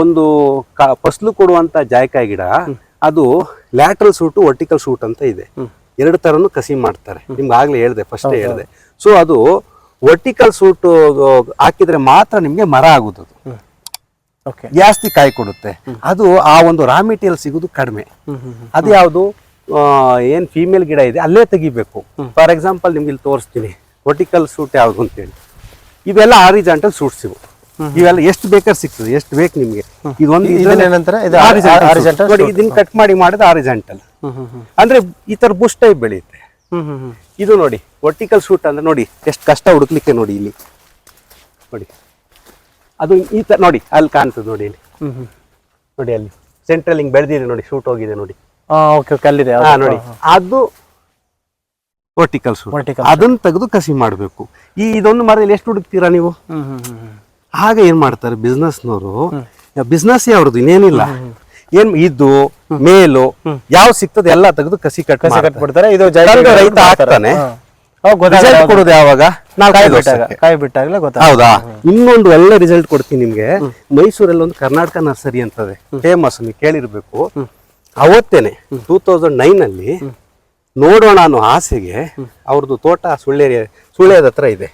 ಒಂದು ಫಸಲು ಕೊಡುವಂತ ಜಾಯ್ಕಾಯಿ ಗಿಡ ಅದು ಲ್ಯಾಟ್ರಲ್ ಶೂಟ್ ವರ್ಟಿಕಲ್ ಶೂಟ್ ಅಂತ ಇದೆ. ಎರಡು ತರನು ಕಸಿ ಮಾಡ್ತಾರೆ, ನಿಮ್ಗೆ ಆಗ್ಲೇ ಹೇಳಿದೆ, ಫಸ್ಟ್ ಹೇಳಿದೆ. ಸೊ ಅದು ವರ್ಟಿಕಲ್ ಶೂಟ್ ಹಾಕಿದ್ರೆ ಮಾತ್ರ ನಿಮ್ಗೆ ಮರ ಆಗುದು, ಜಾಸ್ತಿ ಕಾಯಿ ಕೊಡುತ್ತೆ. ಅದು ಆ ಒಂದು ರಾ ಮೆಟೀರಿಯಲ್ ಸಿಗುದು ಕಡಿಮೆ. ಅದು ಯಾವುದು ಏನ್ ಫೀಮೇಲ್ ಗಿಡ ಇದೆ ಅಲ್ಲೇ ತೆಗಿಬೇಕು. ಫಾರ್ ಎಕ್ಸಾಂಪಲ್ ನಿಮ್ಗೆ ಇಲ್ಲಿ ತೋರಿಸ್ತೀನಿ ವರ್ಟಿಕಲ್ ಶೂಟ್ ಯಾವ್ದು ಅಂತೇಳಿ. ಇವೆಲ್ಲ ಹಾರಿಜಾಂಟಲ್ ಶೂಟ್ಸ್ ಇವು. ಇವೆಲ್ಲ ಎಷ್ಟು ಬೇಕಾದ್ರೆ ಸಿಗ್ತದೆ, ಎಷ್ಟು ಬೇಕು ನಿಮ್ಗೆ. ಇದೊಂದು ಇದನ್ನ ಕಟ್ ಮಾಡಿ ಮಾಡಿದ ಹಾರಿಜಾಂಟಲ್ ಅಂದ್ರೆ ಈ ತರ ಬುಷ್ ಟೈಪ್ ಬೆಳೆಯುತ್ತೆ. ಇದು ನೋಡಿ ವರ್ಟಿಕಲ್ ಶೂಟ್ ಅಂದ್ರೆ ನೋಡಿ ಎಷ್ಟು ಕಷ್ಟ ಹುಡುಕ್ಲಿಕ್ಕೆ. ನೋಡಿ ಇಲ್ಲಿ ನೋಡಿ, ಅದು ಈ ತರ ನೋಡಿ, ಅಲ್ಲಿ ಕಾಣ್ತದೆ ನೋಡಿ, ಇಲ್ಲಿ ನೋಡಿ, ಅಲ್ಲಿ ಸೆಂಟ್ರಲ್ ಹಿಂಗ್ ಬೆಳೆದಿದೆ ನೋಡಿ, ಶೂಟ್ ಹೋಗಿದೆ ನೋಡಿ, ನೋಡಿ ಅದು ವರ್ಟಿಕಲ್ ಶೂಟ್. ಅದನ್ನ ತೆಗೆದು ಕಸಿ ಮಾಡ್ಬೇಕು. ಇದೊಂದು ಮರದಲ್ಲಿ ಎಷ್ಟು ಹುಡುಕ್ತೀರಾ ನೀವು? ಹಾಗೆ ಏನ್ ಮಾಡ್ತಾರೆ ಬಿಸ್ನೆಸ್ನವರು, ಬಿಸ್ನೆಸ್ ಅವ್ರದ್ದು ಇನ್ನೇನಿಲ್ಲ, ಏನ್ ಇದು ಮೇಲು ಯಾವ ಸಿಗ್ತದೆ ಎಲ್ಲ ತೆಗೆದು ಕಸಿ ಕಟ್ಬಿಡ್ತಾರೆ. ಇದು ರೈತ ಆಗ್ತಾನೆ, ಕೊಡುದು ಯಾವಾಗ ಕಾಯಿ ಬಿಟ್ಟಾಗಲೇ ಹೌದಾ. ಇನ್ನೊಂದು ಒಳ್ಳೆ ರಿಸಲ್ಟ್ ಕೊಡ್ತೀನಿ ನಿಮ್ಗೆ. ಮೈಸೂರಲ್ಲಿ ಒಂದು ಕರ್ನಾಟಕ ನರ್ಸರಿ ಅಂತದೆ, ಫೇಮಸ್, ನೀವು ಕೇಳಿರ್ಬೇಕು. ಅವತ್ತೇನೆ 2009 ಅಲ್ಲಿ ನೋಡೋಣ ಅನ್ನೋ ಆಸೆಗೆ ಅವ್ರದ್ದು ತೋಟ ಸುಳ್ಯದ ಹತ್ರ ಇದೆ.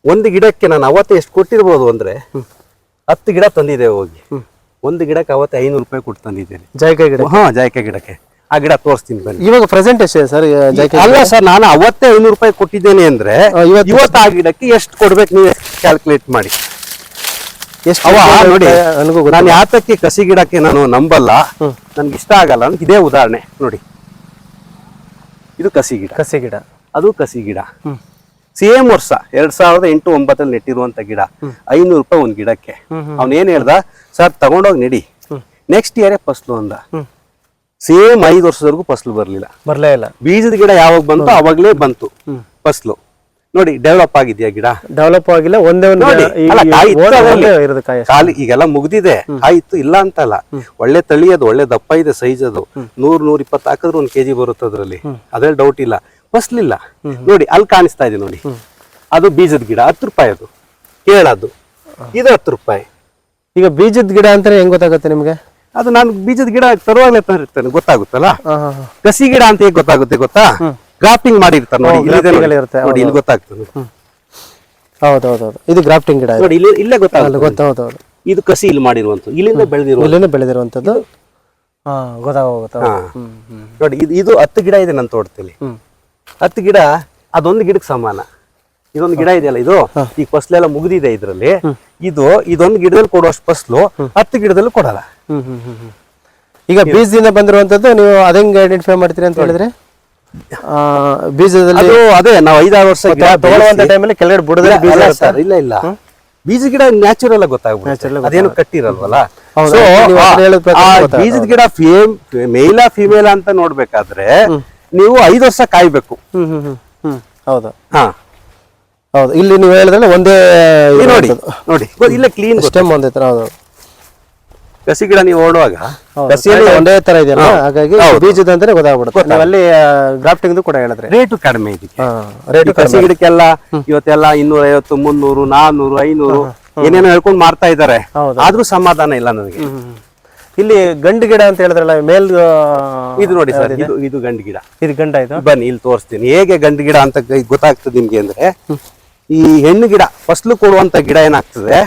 ಒಂದು ಗಿಡಕ್ಕೆ ನಾನು ಅವತ್ತೇ ಎಷ್ಟು ಕೊಟ್ಟಿರ್ಬೋದು ಅಂದ್ರೆ 10 ಗಿಡ ತಂದಿದ್ದೇವೆ ಹೋಗಿ. ಒಂದು ಗಿಡಕ್ಕೆ ಅವತ್ತೇ 500 ರೂಪಾಯಿ ಕೊಟ್ಟು ತಂದಿದ್ದೇನೆ, ಜಾಯ್ಕಾಯಿ ಗಿಡ. ಜಾಯ್ಕಾಯಿ ಗಿಡಕ್ಕೆ. ಆ ಗಿಡ ತೋರಿಸ್ತೀನಿ ಬನ್ನಿ. ಇವಾಗ ಪ್ರೆಸೆಂಟ್ ಎಷ್ಟೇ ಸರ್? ಅಲ್ಲ ಸರ್, ನಾನು ಅವತ್ತೇ 500 ರೂಪಾಯಿ ಕೊಟ್ಟಿದ್ದೇನೆ ಅಂದ್ರೆ ಇವತ್ತು ಆ ಗಿಡಕ್ಕೆ ಎಷ್ಟು ಕೊಡ್ಬೇಕು ನೀವು ಕ್ಯಾಲ್ಕುಲೇಟ್ ಮಾಡಿ. ನೋಡಿ, ನಾನು ಯಾತಕ್ಕೆ ಕಸಿ ಗಿಡಕ್ಕೆ ನಾನು ನಂಬಲ್ಲ, ನನ್ಗೆ ಇಷ್ಟ ಆಗಲ್ಲ ಅಂತ ಇದೇ ಉದಾಹರಣೆ ನೋಡಿ. ಇದು ಕಸಿ ಗಿಡ, ಅದು ಕಸಿ ಗಿಡ. ಸೇಮ್ ವರ್ಷ 2008-09 ನೆಟ್ಟಿರುವಂತ ಗಿಡ. 500 ರೂಪಾಯಿ ಒಂದ್ ಗಿಡಕ್ಕೆ. ಅವ್ನೇನ್ ಹೇಳ್ದ, ಸರ್ ತಗೊಂಡೋಗಿ ನೆಡಿ, ನೆಕ್ಸ್ಟ್ ಇಯರೇ ಫಸ್ಲು ಅಂದ. ಸೇಮ್ 5 ವರ್ಷದವರೆಗೂ ಫಸ್ಲು ಬರ್ಲೇ ಇಲ್ಲ. ಬೀಜದ ಗಿಡ ಯಾವಾಗ ಬಂತು ಅವಾಗ್ಲೇ ಬಂತು ಫಸ್ಲು. ನೋಡಿ ಡೆವಲಪ್ ಆಗಿದ್ಯಾ ಗಿಡ? ಡೆವಲಪ್ ಆಗಿಲ್ಲ, ಒಂದೇ ಖಾಲಿ. ಈಗೆಲ್ಲ ಮುಗ್ದಿದೆ, ಆಯ್ತು, ಇಲ್ಲ ಅಂತಲ್ಲ. ಒಳ್ಳೆ ತಳಿ ಅದು, ಒಳ್ಳೆ ದಪ್ಪ ಇದೆ, ಸೈಜ್ ಅದು. 100-120 ಹಾಕಿದ್ರೆ 1 kg ಬರುತ್ತೆ ಅದ್ರಲ್ಲಿ, ಅದ್ರಲ್ಲಿ ಡೌಟ್ ಇಲ್ಲ. ಫಸ್ಲಿಲ್ಲ ನೋಡಿ, ಅಲ್ಲಿ ಕಾಣಿಸ್ತಾ ಇದೆ ನೋಡಿ, ಅದು ಬೀಜದ ಗಿಡ. 10 ರೂಪಾಯಿ ಅದು ಕೇಳದು, ಇದು 10 ರೂಪಾಯಿ. ಈಗ ಬೀಜದ ಗಿಡ ಅಂತ ಹೆಂಗ್ ಗೊತ್ತಾಗುತ್ತೆ ನಿಮ್ಗೆ? ಅದು ನಾನು ಬೀಜದ ಗಿಡ ತರುವಾಗಲೇ ತಂದಿರ್ತೇನೆ, ಗೊತ್ತಾಗುತ್ತಲ್ಲ. ಕಸಿ ಗಿಡ ಅಂತ ಹೇಗೆ ಗೊತ್ತಾಗುತ್ತೆ ಗೊತ್ತಾ? ಗ್ರಾಫ್ಟಿಂಗ್ ಮಾಡಿರ್ತಾರೆ ನೋಡಿ, ನೋಡಿ ಇಲ್ಲಿ ಗೊತ್ತಾಗ್ತದೆ. ಹೌದೌದು, ಇದು ಗ್ರಾಫ್ಟಿಂಗ್ ಗಿಡ ನೋಡಿ, ಇಲ್ಲೇ ಗೊತ್ತಾಗುತ್ತೆ. ಇದು ಕಸಿ ಇಲ್ಲಿ ಮಾಡಿರುವಂತದ್ದು, ಇಲ್ಲಿಂದ ಬೆಳೆದಿರುವಂತದ್ದು ಗೊತ್ತಾಗುತ್ತೆ ನೋಡಿ. ಇದು 10 ಗಿಡ ಇದೆ ನನ್ನ ತೋಟದಲ್ಲಿ. 10 ಗಿಡ ಅದೊಂದು ಗಿಡಕ್ಕೆ ಸಮಾನ. ಇದೊಂದು ಗಿಡ ಇದೆಯಲ್ಲ, ಇದು ಈ ಫಸ್ಲೆಲ್ಲ ಮುಗಿದಿದೆ ಇದ್ರಲ್ಲಿ. ಇದೊಂದು ಗಿಡದಲ್ಲಿ ಕೊಡುವಷ್ಟು ಫಸ್ಲು 10 ಗಿಡದಲ್ಲಿ ಕೊಡಲ್ಲ. ಈಗ ಬೀಜದಿಂದ ಬಂದಿರುವಂತದ್ದು ನೀವು ಅದಂಗೆ ಐಡೆಂಟಿಫೈ ಮಾಡ್ತೀರಿ ಅಂತ ಹೇಳಿದ್ರೆ, ಬೀಜದಲ್ಲಿ ಅದೇ ನಾವು 5-6 ವರ್ಷ ತಗೊಳ್ಳುವಂತ ಟೈಮಲ್ಲಿ ಕೆಳಗಡೆ ಬುಡದಲ್ಲಿ ಇಲ್ಲ ಬೀಜ ಗಿಡ ನ್ಯಾಚುರಲ್ ಆಗಿ ಗೊತ್ತಾಗ್ಬಿಡುತ್ತೆ, ಅದೇನು ಕಟ್ಟಿರಲ್ವಲ್ಲ. ಬೀಜದ ಗಿಡ ಮೇಲ ಫಿಮೇಲ್ ಅಂತ ನೋಡ್ಬೇಕಾದ್ರೆ ನೀವು 5 ವರ್ಷ ಕಾಯ್ಬೇಕು. ಹೌದು, ಹೌದು. ಇಲ್ಲಿ ನೀವು ಹೇಳಿದ್ರೆ ಒಂದೇ ನೋಡಿ ಇಲ್ಲೇ ಕ್ಲೀನ್ ಸ್ಟೆಮ್ ಒಂದೇ ತರ. ಹೌದು, ಕಸಿ ಗಿಡ ನೀವು ಓಡುವಾಗ ಕಸಿಯಲ್ಲಿ ಒಂದೇ ತರ ಇದೆಯಲ್ಲ, ಹಾಗಾಗಿ ಬೀಜದ ಅಂತಾನೆ ಗೊತ್ತಾಗ್ಬಿಡುತ್ತೆ. ಅಲ್ಲಿ ಗ್ರಾಫ್ಟಿಂಗ್ ಕೂಡ ಹೇಳಿದ್ರೆ ರೇಟು ಕಡಿಮೆ ಇದಕ್ಕೆ. ರೇಟು ಕಸಿ ಗಿಡಕ್ಕೆಲ್ಲ ಇವತ್ತೆಲ್ಲ 250, 300, 400, 500 ಏನೇನೋ ಹೇಳ್ಕೊಂಡು ಮಾರ್ತಾ ಇದ್ದಾರೆ. ಆದ್ರೂ ಸಮಾಧಾನ ಇಲ್ಲ ನನಗೆ. ಇಲ್ಲಿ ಗಂಡು ಗಿಡ ಅಂತ ಹೇಳಿದ್ರಲ್ಲ, ಮೇಲ್ ಇದು ನೋಡಿ ಸರ್, ಇದು ಗಂಡು ಗಿಡ. ಇದು ಗಂಡ ಆಯ್ತು. ಬನ್ನಿ ಇಲ್ಲಿ ತೋರಿಸ್ತೀನಿ ಹೇಗೆ ಗಂಡು ಗಿಡ ಅಂತ ಗೊತ್ತಾಗ್ತದೆ ನಿಮ್ಗೆ ಅಂದ್ರೆ. ಈ ಹೆಣ್ಣು ಗಿಡ ಫಸ್ಲು ಕೊಡುವಂತ ಗಿಡ ಏನಾಗ್ತದೆ,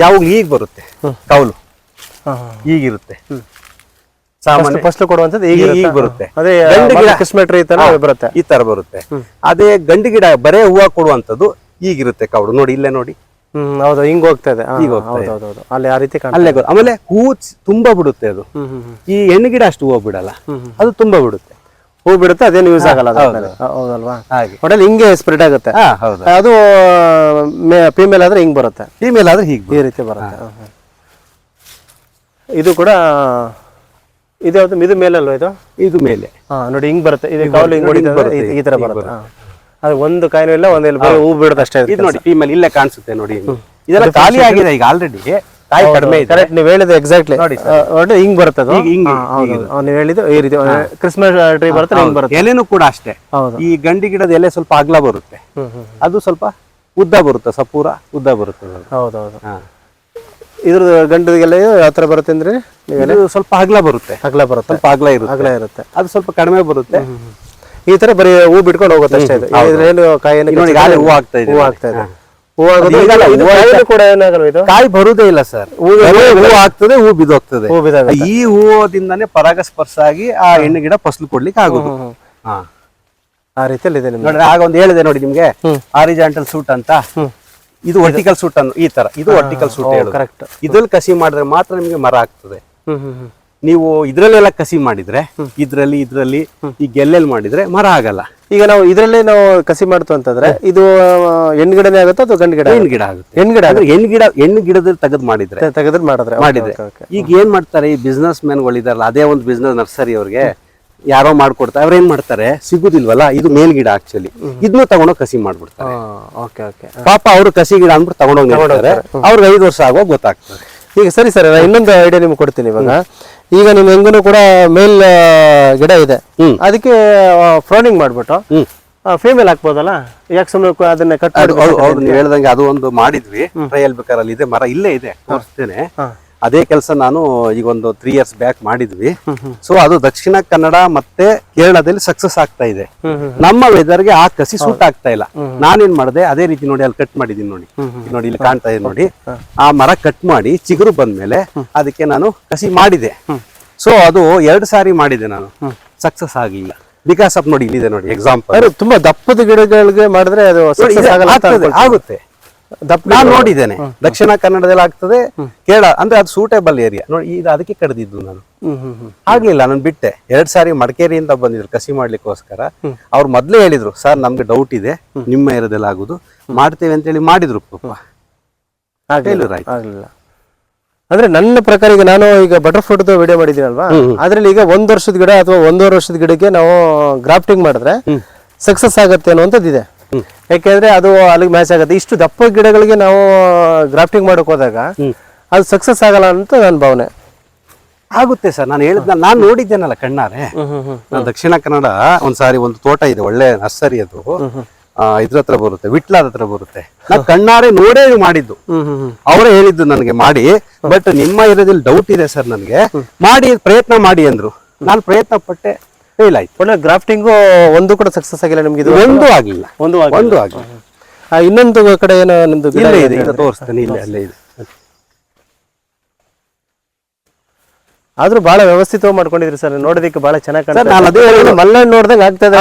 ಯಾವಾಗ ಈಗ ಬರುತ್ತೆ ಕೌಲು, ಈಗಿರುತ್ತೆ ಸಾಮಾನ್ಯ. ಫಸ್ಟ್ ಕೊಡುವಂತದ್ದು ಈಗ ಬರುತ್ತೆ. ಅದೇ ಗಂಡು ಗಿಡ ಕಿಸ್ಮೆಟ್ರಿ ಬರುತ್ತೆ, ಈ ತರ ಬರುತ್ತೆ. ಅದೇ ಗಂಡು ಗಿಡ ಬರೇ ಹೂವು ಕೊಡುವಂತದ್ದು ಈಗಿರುತ್ತೆ ಕೌಡು. ನೋಡಿ ಇಲ್ಲೇ ನೋಡಿ, ಹೌದು, ಹಿಂಗ್ ಹೋಗ್ತಾ ಇದೆ. ಅಲ್ಲಿ ಆ ರೀತಿ ಆಮೇಲೆ ಹೂವು ತುಂಬಾ ಬಿಡುತ್ತೆ ಅದು. ಈ ಹೆಣ್ಣು ಗಿಡ ಅಷ್ಟು ಹೂವು ಬಿಡಲ್ಲ, ಅದು ತುಂಬಾ ಬಿಡುತ್ತೆ. ಹೂ ಬಿಡುತ್ತೆ, ಅದೇನು ಯೂಸ್ ಆಗಲ್ಲ. ಹೌದಲ್ವಾ? ಒಟ್ಟಲ್ಲಿ ಹಿಂಗೆ ಸ್ಪ್ರೆಡ್ ಆಗುತ್ತೆ. ಅದು ಫೀಮೇಲ್ ಆದ್ರೆ ಹಿಂಗ್ ಬರುತ್ತೆ, ಫೀಮೇಲ್ ಆದ್ರೆ ಹೀಗೆ ಈ ರೀತಿ ಬರುತ್ತೆ. ಇದು ಕೂಡ ಇದು ಮೇಲಲ್ವಾ? ಇದು ಮೇಲೆ ನೋಡಿ ಹಿಂಗ್ ಬರುತ್ತೆ. ಇದು ಕಾಲು ಹಿಂಗ್ ಹೊಡಿತಾರೆ, ಈ ತರ ಬರುತ್ತೆ. ಅದು ಒಂದು ಕಾಯಿನೂ ಇಲ್ಲ, ಹೂ ಬಿಡುತ್ತೆ ಅಷ್ಟೇ. ಇದು ನೋಡಿ ಫೀಮೇಲ್ ಇಲ್ಲೇ ಕಾಣಿಸುತ್ತೆ ನೋಡಿ. ಇದೆಲ್ಲ ಖಾಲಿ ಆಗಿದೆ ಈಗ ಆಲ್ರೆಡಿ, ಕಾಯಿ ಕಡಿಮೆ ಇದೆ. ಕರೆಕ್ಟ್, ನೀವು ಹೇಳಿದ್ದು ಎಕ್ಸಾಕ್ಟ್ಲಿ ನೋಡಿ. ಹಿಂಗ್ ಬರುತ್ತೆ ಅದು. ನೀವು ಹೇಳಿದ್ದು ಈ ರೀತಿ ಕ್ರಿಸ್ಮಸ್ ಟ್ರೀ ಬರುತ್ತೆ, ಹಿಂಗ್ ಬರುತ್ತೆ. ಎಲೆನೂ ಕೂಡ ಅಷ್ಟೇ. ಈ ಗಂಡಿ ಗಿಡದ ಎಲೆ ಸ್ವಲ್ಪ ಅಗಲ ಬರುತ್ತೆ, ಅದು ಸ್ವಲ್ಪ ಉದ್ದ ಬರುತ್ತೆ, ಸಪೂರ ಉದ್ದ ಬರುತ್ತೆ. ಹೌದೌದು. ಇದ್ರ ಗಂಡಗೆಲ್ಲ ಯಾವ ತರ ಬರುತ್ತೆ ಅಂದ್ರೆ ಇದು ಸ್ವಲ್ಪ ಅಗಲ ಬರುತ್ತೆ, ಅಗಲ ಬರುತ್ತೆ, ಸ್ವಲ್ಪ ಅಗಲ ಇರುತ್ತೆ, ಅದು ಸ್ವಲ್ಪ ಕಡಿಮೆ ಬರುತ್ತೆ. ಈ ತರ ಬರೀ ಹೂ ಬಿಟ್ಕೊಂಡು ಹೋಗುತ್ತೆ ಅಷ್ಟೇ. ಇದು ಇದ್ರೇನು ಕಾಯಿಯನ್ನು ನೋಡಿ ಗಾಳಿ ಹೂ ಆಗ್ತಾ ಇದೆ, ಹೂ ಆಗ್ತಾ ಇದೆ. ಹೂ ಆಗೋದು ಕಾಯಿನೂ ಕೂಡ ಏನಾಗಲ್ಲ, ಇದು ಕಾಯಿ ಬರುವುದೇ ಇಲ್ಲ ಸರ್. ಹೂ ಆಗ್ತದೆ, ಹೂ ಬಿದೋಗ್ತದೆ. ಹೂ ಬಿದಾಗ ಈ ಹೂವದಿಂದಾನೇ ಪರಾಗಸ್ಪರ್ಶ ಆಗಿ ಆ ಹೆಣ್ಣು ಗಿಡ ಫಸಲು ಕೊಡ್ಲಿಕ್ಕೆ ಆಗೋದು. ಆ ರೀತಿಯಲ್ಲಿ ಇದೆ ನಿಮ್ಗೆ. ನೋಡಿ ಆಗ ಒಂದು ಹೇಳಿದೆ ನೋಡಿ ನಿಮ್ಗೆ, ಹಾರಿಜಾಂಟಲ್ ಸೂಟ್ ಅಂತ. ಇದು ವರ್ಟಿಕಲ್ ಸೂಟ್ ಅನ್ನು ಈ ತರ, ಇದು ವರ್ಟಿಕಲ್ ಸೂಟ್ ಹೇಳೋದು. ಕರೆಕ್ಟ್. ಇದ್ರಲ್ಲಿ ಕಸಿ ಮಾಡಿದ್ರೆ ಮಾತ್ರ ನಿಮ್ಗೆ ಮರ ಆಗ್ತದೆ. ನೀವು ಇದ್ರಲ್ಲೆಲ್ಲ ಕಸಿ ಮಾಡಿದ್ರೆ, ಇದ್ರಲ್ಲಿ ಈ ಗೆಲ್ಲೆಲ್ಲಿ ಮಾಡಿದ್ರೆ ಮರ ಆಗಲ್ಲ. ಈಗ ನಾವು ಇದ್ರಲ್ಲೇ ನಾವು ಕಸಿ ಮಾಡ್ತು ಅಂತಂದ್ರೆ ಇದು ಹೆಣ್ಣು ಗಿಡನೇ ಆಗುತ್ತೋ ಅಥವಾ ಗಂಡು ಗಿಡ? ಹೆಣ್ಣು ಗಿಡ ಆಗುತ್ತೆ. ಹೆಣ್ಣು ಗಿಡದಲ್ಲಿ ತೆಗೆದು ಮಾಡಿದ್ರೆ ಮಾಡಿದ್ರೆ ಈಗ ಏನ್ ಮಾಡ್ತಾರೆ, ಈ ಬಿಸ್ನೆಸ್ ಮ್ಯಾನ್ಗಳು ಇದಾರಲ್ಲ, ಅದೇ ಒಂದು ಬಿಸ್ನೆಸ್ ನರ್ಸರಿ ಅವ್ರಿಗೆ ಯಾರೋ ಮಾಡ್ಕೊಡ್ತಾರೆ, ಅವ್ರೇನ್ ಮಾಡ್ತಾರೆ, ಸಿಗುದಿಲ್ವಲ್ಲ, ಇದು ಮೇಲ್ ಗಿಡ ಆಕ್ಚುಲಿ, ಇದನ್ನು ತಗೊಂಡೋಗಿ ಕಸಿ ಮಾಡ್ಬಿಡ್ತಾರೆ. ಪಾಪ ಅವ್ರು ಕಸಿ ಗಿಡ ಅಂದ್ಬಿಟ್ಟು ತಗೊಂಡೋಗಿ ಅವ್ರಿಗೆ 5 ವರ್ಷ ಆಗೋ ಗೊತ್ತಾಗ್ತದೆ. ಈಗ ಸರಿ ಸರ್, ಇನ್ನೊಂದು ಐಡಿಯಾ ನಿಮ್ಗೆ ಕೊಡ್ತೀನಿ. ಇವಾಗ ಈಗ ನಿಮ್ ಹೆಂಗನು ಕೂಡ ಮೇಲ್ ಗಿಡ ಇದೆ, ಅದಕ್ಕೆ ಫ್ರೋನಿಂಗ್ ಮಾಡ್ಬಿಟ್ಟು ಫೀಮೇಲ್ ಹಾಕ್ಬೋದಲ್ಲ, ಯಾಕೆ ಸುಮ್ಮನೆ ಅದನ್ನ ಕಟ್ ಮಾಡಿ? ನೀವು ಹೇಳ್ದಂಗೆ ಅದು ಒಂದು ಮಾಡಿದ್ವಿ, ಟ್ರಯಲ್ ಬೇಕಾರಲ್ಲಿ ಇದೆ, ಮರ ಇಲ್ಲೇ ಇದೆ, ತೋರಿಸ್ತೇನೆ. ಅದೇ ಕೆಲಸ ನಾನು ಈಗ ಒಂದು 3 years ಬ್ಯಾಕ್ ಮಾಡಿದ್ವಿ. ಸೊ ಅದು ದಕ್ಷಿಣ ಕನ್ನಡ ಮತ್ತೆ ಕೇರಳದಲ್ಲಿ ಸಕ್ಸಸ್ ಆಗ್ತಾ ಇದೆ. ನಮ್ಮ ವೆದರ್ಗೆ ಆ ಕಸಿ ಸೂಟ್ ಆಗ್ತಾ ಇಲ್ಲ. ನಾನೇನ್ ಮಾಡಿದೆ, ಅದೇ ರೀತಿ ನೋಡಿ ಅಲ್ಲಿ ಕಟ್ ಮಾಡಿದೀನಿ ನೋಡಿ, ನೋಡಿ ಇಲ್ಲಿ ಕಾಣ್ತಾ ಇದೆ ನೋಡಿ, ಆ ಮರ ಕಟ್ ಮಾಡಿ ಚಿಗುರು ಬಂದ್ಮೇಲೆ ಅದಕ್ಕೆ ನಾನು ಕಸಿ ಮಾಡಿದೆ. ಸೊ ಅದು 2 ಸಾರಿ ಮಾಡಿದೆ ನಾನು, ಸಕ್ಸಸ್ ಆಗಿಲ್ಲ. ಬಿಕಾಸ್ ಆಫ್ ನೋಡಿ ಇಲ್ಲಿದೆ ನೋಡಿ ಎಕ್ಸಾಂಪಲ್. ತುಂಬಾ ದಪ್ಪದ ಗಿಡಗಳಿಗೆ ಮಾಡಿದ್ರೆ ಅದು ಆಗುತ್ತೆ. ನಾನು ನೋಡಿದ್ದೇನೆ, ದಕ್ಷಿಣ ಕನ್ನಡದಲ್ಲಿ ಆಗ್ತದೆ, ಕೇರಳ ಅಂದ್ರೆ ಅದು ಸೂಟೇಬಲ್ ಏರಿಯಾ ನೋಡಿ. ಇದು ಅದಕ್ಕೆ ಕರೆದಿದ್ದು ನಾನು, ಆಗ್ಲಿಲ್ಲ, ನಾನು ಬಿಟ್ಟೆ. 2 ಸಾರಿ ಮಡಿಕೇರಿಯಿಂದ ಬಂದಿದ್ರು ಕಸಿ ಮಾಡ್ಲಿಕ್ಕೋಸ್ಕರ. ಅವ್ರು ಮೊದ್ಲೇ ಹೇಳಿದ್ರು, ಸರ್ ನಮ್ಗೆ ಡೌಟ್ ಇದೆ, ನಿಮ್ಮ ಏರಿಯಾದಲ್ಲಿ ಆಗುದು, ಮಾಡ್ತೇವೆ ಅಂತ ಹೇಳಿ ಮಾಡಿದ್ರು. ಪಾಪ ಆಗ್ಲಿಲ್ಲ. ಅಂದ್ರೆ ನನ್ನ ಪ್ರಕಾರ ಈಗ ನಾನು ಈಗ ಬಟರ್ ಫ್ರೂಟ್ ವಿಡಿಯೋ ಮಾಡಿದ್ದೀನಲ್ವಾ, ಅದ್ರಲ್ಲಿ ಈಗ 1 ವರ್ಷದ ಗಿಡ ಅಥವಾ 1.5 ವರ್ಷದ ಗಿಡಕ್ಕೆ ನಾವು ಗ್ರಾಫ್ಟಿಂಗ್ ಮಾಡಿದ್ರೆ ಸಕ್ಸಸ್ ಆಗತ್ತೆ ಅನ್ನುವಂಥದ್ದು ಇದೆ. ಯಾಕೆಂದ್ರೆ ಅದು ಅಲ್ಲಿಗೆ ಮ್ಯಾಚ್ ಆಗುತ್ತೆ. ಇಷ್ಟು ದಪ್ಪ ಗಿಡಗಳಿಗೆ ನಾವು ಗ್ರಾಫ್ಟಿಂಗ್ ಮಾಡಕ್ ಹೋದಾಗ ಅದು ಸಕ್ಸಸ್ ಆಗಲ್ಲ ಅಂತ ನನ್ನ ಭಾವನೆ. ಆಗುತ್ತೆ ಸರ್, ನಾನು ಹೇಳಿದ್ನ, ನಾನು ನೋಡಿದ್ದೇನಲ್ಲ ಕಣ್ಣಾರೆ. ನಾನು ದಕ್ಷಿಣ ಕನ್ನಡ ಒಂದ್ಸಾರಿ ಒಂದು ತೋಟ ಇದೆ, ಒಳ್ಳೆ ನರ್ಸರಿ, ಅದು ಇದ್ರ ಹತ್ರ ಬರುತ್ತೆ, ವಿಟ್ಲಾದ ಹತ್ರ ಬರುತ್ತೆ. ನಾನು ಕಣ್ಣಾರೆ ನೋಡೇ ಮಾಡಿದ್ದು, ಅವರೇ ಹೇಳಿದ್ದು ನನಗೆ ಮಾಡಿ. ಬಟ್ ನಿಮ್ಮ ಏರಿಯಾದಲ್ಲಿ ಡೌಟ್ ಇದೆ ಸರ್, ನನಗೆ ಮಾಡಿ ಪ್ರಯತ್ನ ಮಾಡಿ ಅಂದ್ರು. ನಾನು ಪ್ರಯತ್ನ ಪಟ್ಟೆ, ಫೇಲ್ ಆಯ್ತು. ಒಳ್ಳೆ ಗ್ರಾಫ್ಟಿಂಗು ಒಂದು ಕೂಡ ಸಕ್ಸಸ್ ಆಗಿಲ್ಲ ನಿಮ್ಗೆ? ಇದು ಒಂದು ಆಗ್ಲಿಲ್ಲ. ಇನ್ನೊಂದು ಕಡೆ ಏನೋ ನಿಮ್ದು ಇಲ್ಲೇ ಇದೆ, ತೋರಿಸ್ತೇನೆ, ಇಲ್ಲೇ ಅಲ್ಲೇ ಇದೆ. ಆದ್ರೂ ಬಹಳ ವ್ಯವಸ್ಥಿತವಾಗಿ ಮಾಡ್ಕೊಂಡಿದ್ರಿ ಸರ್, ನೋಡೋದಕ್ಕೆ ಬಹಳ ಚೆನ್ನಾಗಿ ಕಾಣ್ತದೆ. ಮಲ್ಲಣ್ಣ ನೋಡ್ದಂಗೆ ಆಗ್ತದೆ.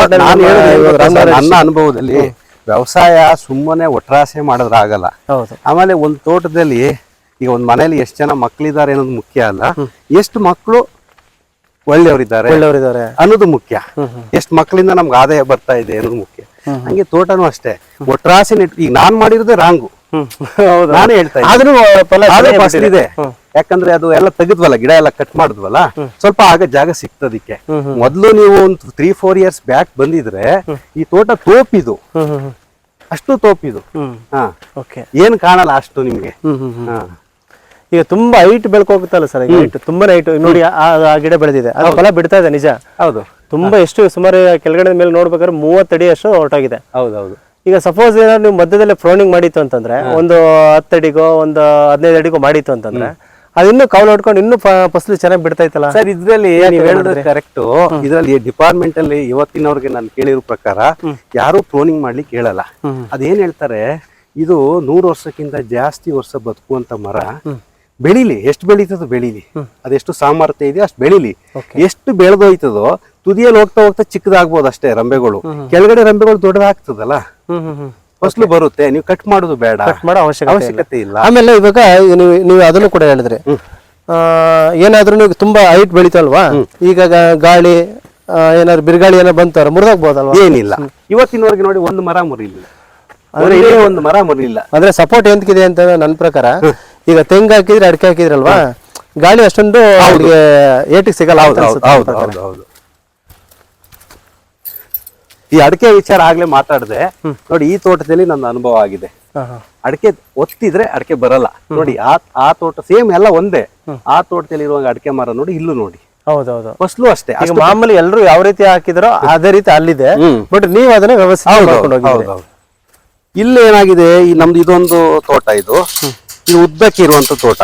ನನ್ನ ಅನುಭವದಲ್ಲಿ ವ್ಯವಸಾಯ ಸುಮ್ಮನೆ ಒಟ್ರಾಸೆ ಮಾಡಿದ್ರೆ ಆಗಲ್ಲ. ಆಮೇಲೆ ಒಂದು ತೋಟದಲ್ಲಿ ಈಗ ಒಂದ್ ಮನೇಲಿ ಎಷ್ಟು ಜನ ಮಕ್ಕಳಿದ್ದಾರೆ ಅನ್ನೋದು ಮುಖ್ಯ ಅಲ್ಲ, ಎಷ್ಟು ಮಕ್ಕಳು ಒಳ್ಳೆಯವರಿದ್ದಾರೆ ಅನ್ನೋದು ಮುಖ್ಯ. ಎಷ್ಟು ಮಕ್ಕಳಿಂದ ನಮ್ಗೆ ಆದಾಯ ಬರ್ತಾ ಇದೆ ಅನ್ನೋದು ಮುಖ್ಯ. ಹಂಗೆ ತೋಟನೂ ಅಷ್ಟೇ, ಒಟ್ರಾಸೆ ಈಗ ನಾನ್ ಮಾಡಿರೋದೇ ರಾಂಗು, ನಾನೇ ಹೇಳ್ತಾ ಇದ್ದೆ. ಯಾಕಂದ್ರೆ ಅದು ಎಲ್ಲ ತೆಗೆದ್ವಲ್ಲ, ಗಿಡ ಎಲ್ಲ ಕಟ್ ಮಾಡಿದ್ವಲ್ಲ, ಸ್ವಲ್ಪ ಆಗ ಜಾಗ ಸಿಕ್ತದಕ್ಕೆ. ಮೊದ್ಲು ನೀವು ಒಂದು 3-4 years ಬ್ಯಾಕ್ ಬಂದಿದ್ರೆ ಈ ತೋಟ ತೋಪಿದು, ಅಷ್ಟು ತೋಪಿದು. ಏನ್ ಕಾಣಲ್ಲ ಅಷ್ಟು ನಿಮ್ಗೆ. ಈಗ ತುಂಬಾ ಹೈಟ್ ಬೆಳ್ಕೋಗುತ್ತಲ್ಲ ಸರ್, ಈಗ ಹೈಟ್ ತುಂಬಾನೇ ಹೈಟ್ ನೋಡಿ. ಆ ಗಿಡ ಬೆಳೆದಿದೆ, ಅದು ಫಲ ಬಿಡ್ತಾ ಇದೆ, ನಿಜ. ಹೌದು, ತುಂಬಾ ಎಷ್ಟು ಸುಮಾರು ಕೆಳಗಡೆ ಮೇಲೆ ನೋಡ್ಬೇಕಾದ್ರೆ 30 ಅಡಿ ಅಷ್ಟು ಹೊರಟಾಗಿದೆ. ಹೌದೌದು. ಈಗ ಸಪೋಸ್ ಏನಾದ್ರು ನೀವು ಮಧ್ಯದಲ್ಲೇ ಫ್ರೋನಿಂಗ್ ಮಾಡಿತ್ತು ಅಂತಂದ್ರೆ, ಒಂದು 10 ಅಡಿಗೋ ಒಂದು 15 ಅಡಿಗೋ ಮಾಡಿತ್ತು ಅಂತಂದ್ರೆ, ಅದಿನ್ನೂ ಕೌಲ್ ಹೊಡ್ಕೊಂಡು ಇನ್ನೂ ಫಸಲು ಚೆನ್ನಾಗಿ ಬಿಡ್ತಾ ಇತ್ತಲ್ಲ ಸರ್. ಇದ್ರಲ್ಲಿ ನೀವು ಹೇಳಿದ್ರೆ ಕರೆಕ್ಟ್. ಇದ್ರಲ್ಲಿ ಡಿಪಾರ್ಟ್ಮೆಂಟ್ ಅಲ್ಲಿ ಇವತ್ತಿನವ್ರಿಗೆ ನಾನು ಕೇಳಿರೋ ಪ್ರಕಾರ ಯಾರು ಫ್ರೋನಿಂಗ್ ಮಾಡ್ಲಿಕ್ಕೆ ಹೇಳಲ್ಲ. ಅದೇನ್ ಹೇಳ್ತಾರೆ, ಇದು 100 ವರ್ಷಕ್ಕಿಂತ ಜಾಸ್ತಿ ವರ್ಷ ಬದುಕುವಂತ ಮರ, ಬೆಳಿಲಿ, ಎಷ್ಟು ಬೆಳೀತದೋ ಬೆಳಿಲಿ, ಅದೆಷ್ಟು ಸಾಮರ್ಥ್ಯ ಇದೆ ಅಷ್ಟು ಬೆಳಿಲಿ. ಎಷ್ಟು ಬೆಳೆದೋಯ್ತದೋ ತುದಿಯಲ್ಲಿ ಹೋಗ್ತಾ ಹೋಗ್ತಾ ಚಿಕ್ಕದಾಗ್ಬೋದು ಅಷ್ಟೇ ರಂಬೆಗಳು, ಕೆಳಗಡೆ ರಂಬೆಗಳು ದೊಡ್ಡದಾಗ್ತದಲ್ಲ, ಫಸಲು ಬರುತ್ತೆ. ನೀವು ಕಟ್ ಮಾಡೋದು ಬೇಡ, ಕಟ್ ಮಾಡೋ ಅವಶ್ಯಕತೆ ಇಲ್ಲ. ಆಮೇಲೆ ಇವಾಗ ನೀವು ಅದನ್ನು ಕೂಡ ಹೇಳಿದ್ರಿ, ಏನಾದ್ರೂ ನೀವು ತುಂಬಾ ಹೈಟ್ ಬೆಳಿತಲ್ವಾ, ಈಗ ಗಾಳಿ ಏನಾದ್ರು ಬಿರುಗಾಳಿ ಏನೋ ಬಂತಾರ ಮುರಿದಾಗ್ಬೋದಲ್ವಾ? ಏನಿಲ್ಲ, ಇವತ್ತಿನವರೆಗೆ ನೋಡಿ ಒಂದು ಮರ ಮುರಿಲಿಲ್ಲ, ಒಂದು ಮರ ಮುರಿಲಿಲ್ಲ. ಅಂದ್ರೆ ಸಪೋರ್ಟ್ ಎಂತಕ್ಕಿದೆ ಅಂತ ನನ್ನ ಪ್ರಕಾರ, ಈಗ ತೆಂಗು ಹಾಕಿದ್ರೆ ಅಡಿಕೆ ಹಾಕಿದ್ರಲ್ವಾ, ಗಾಳಿ ಅಷ್ಟೊಂದು ಏಟಿಗೆ ಸಿಗಲ್ಲ. ಹೌದು. ಈ ಅಡಿಕೆ ವಿಚಾರ ಆಗ್ಲೇ ಮಾತಾಡಿದೆ ನೋಡಿ. ಈ ತೋಟದಲ್ಲಿ ನನ್ನ ಅನುಭವ ಆಗಿದೆ. ಅಡಿಕೆ ಒತ್ತಿದ್ರೆ ಅಡಿಕೆ ಬರಲ್ಲ ನೋಡಿ. ಆ ತೋಟ ಸೇಮ್ ಎಲ್ಲ ಒಂದೇ. ಆ ತೋಟದಲ್ಲಿ ಇರುವಾಗ ಅಡಿಕೆ ಮರ ನೋಡಿ, ಇಲ್ಲೂ ನೋಡಿ. ಹೌದೌದು, ಫಸಲು ಅಷ್ಟೇ. ಈಗ ಮಾಮೂಲಿ ಎಲ್ಲರೂ ಯಾವ ರೀತಿ ಹಾಕಿದ್ರೋ ಅದೇ ರೀತಿ ಅಲ್ಲಿದೆ, ಬಟ್ ನೀವು ಅದನ್ನ ವ್ಯವಸ್ಥೆ ಮಾಡ್ಕೊಂಡು ಹೋಗಿ. ಇಲ್ಲಿ ಏನಾಗಿದೆ, ಈ ನಮ್ದು ಇದೊಂದು ತೋಟ, ಇದು ಇದು ಉದ್ದಕ್ಕೆ ಇರುವಂತ ತೋಟ.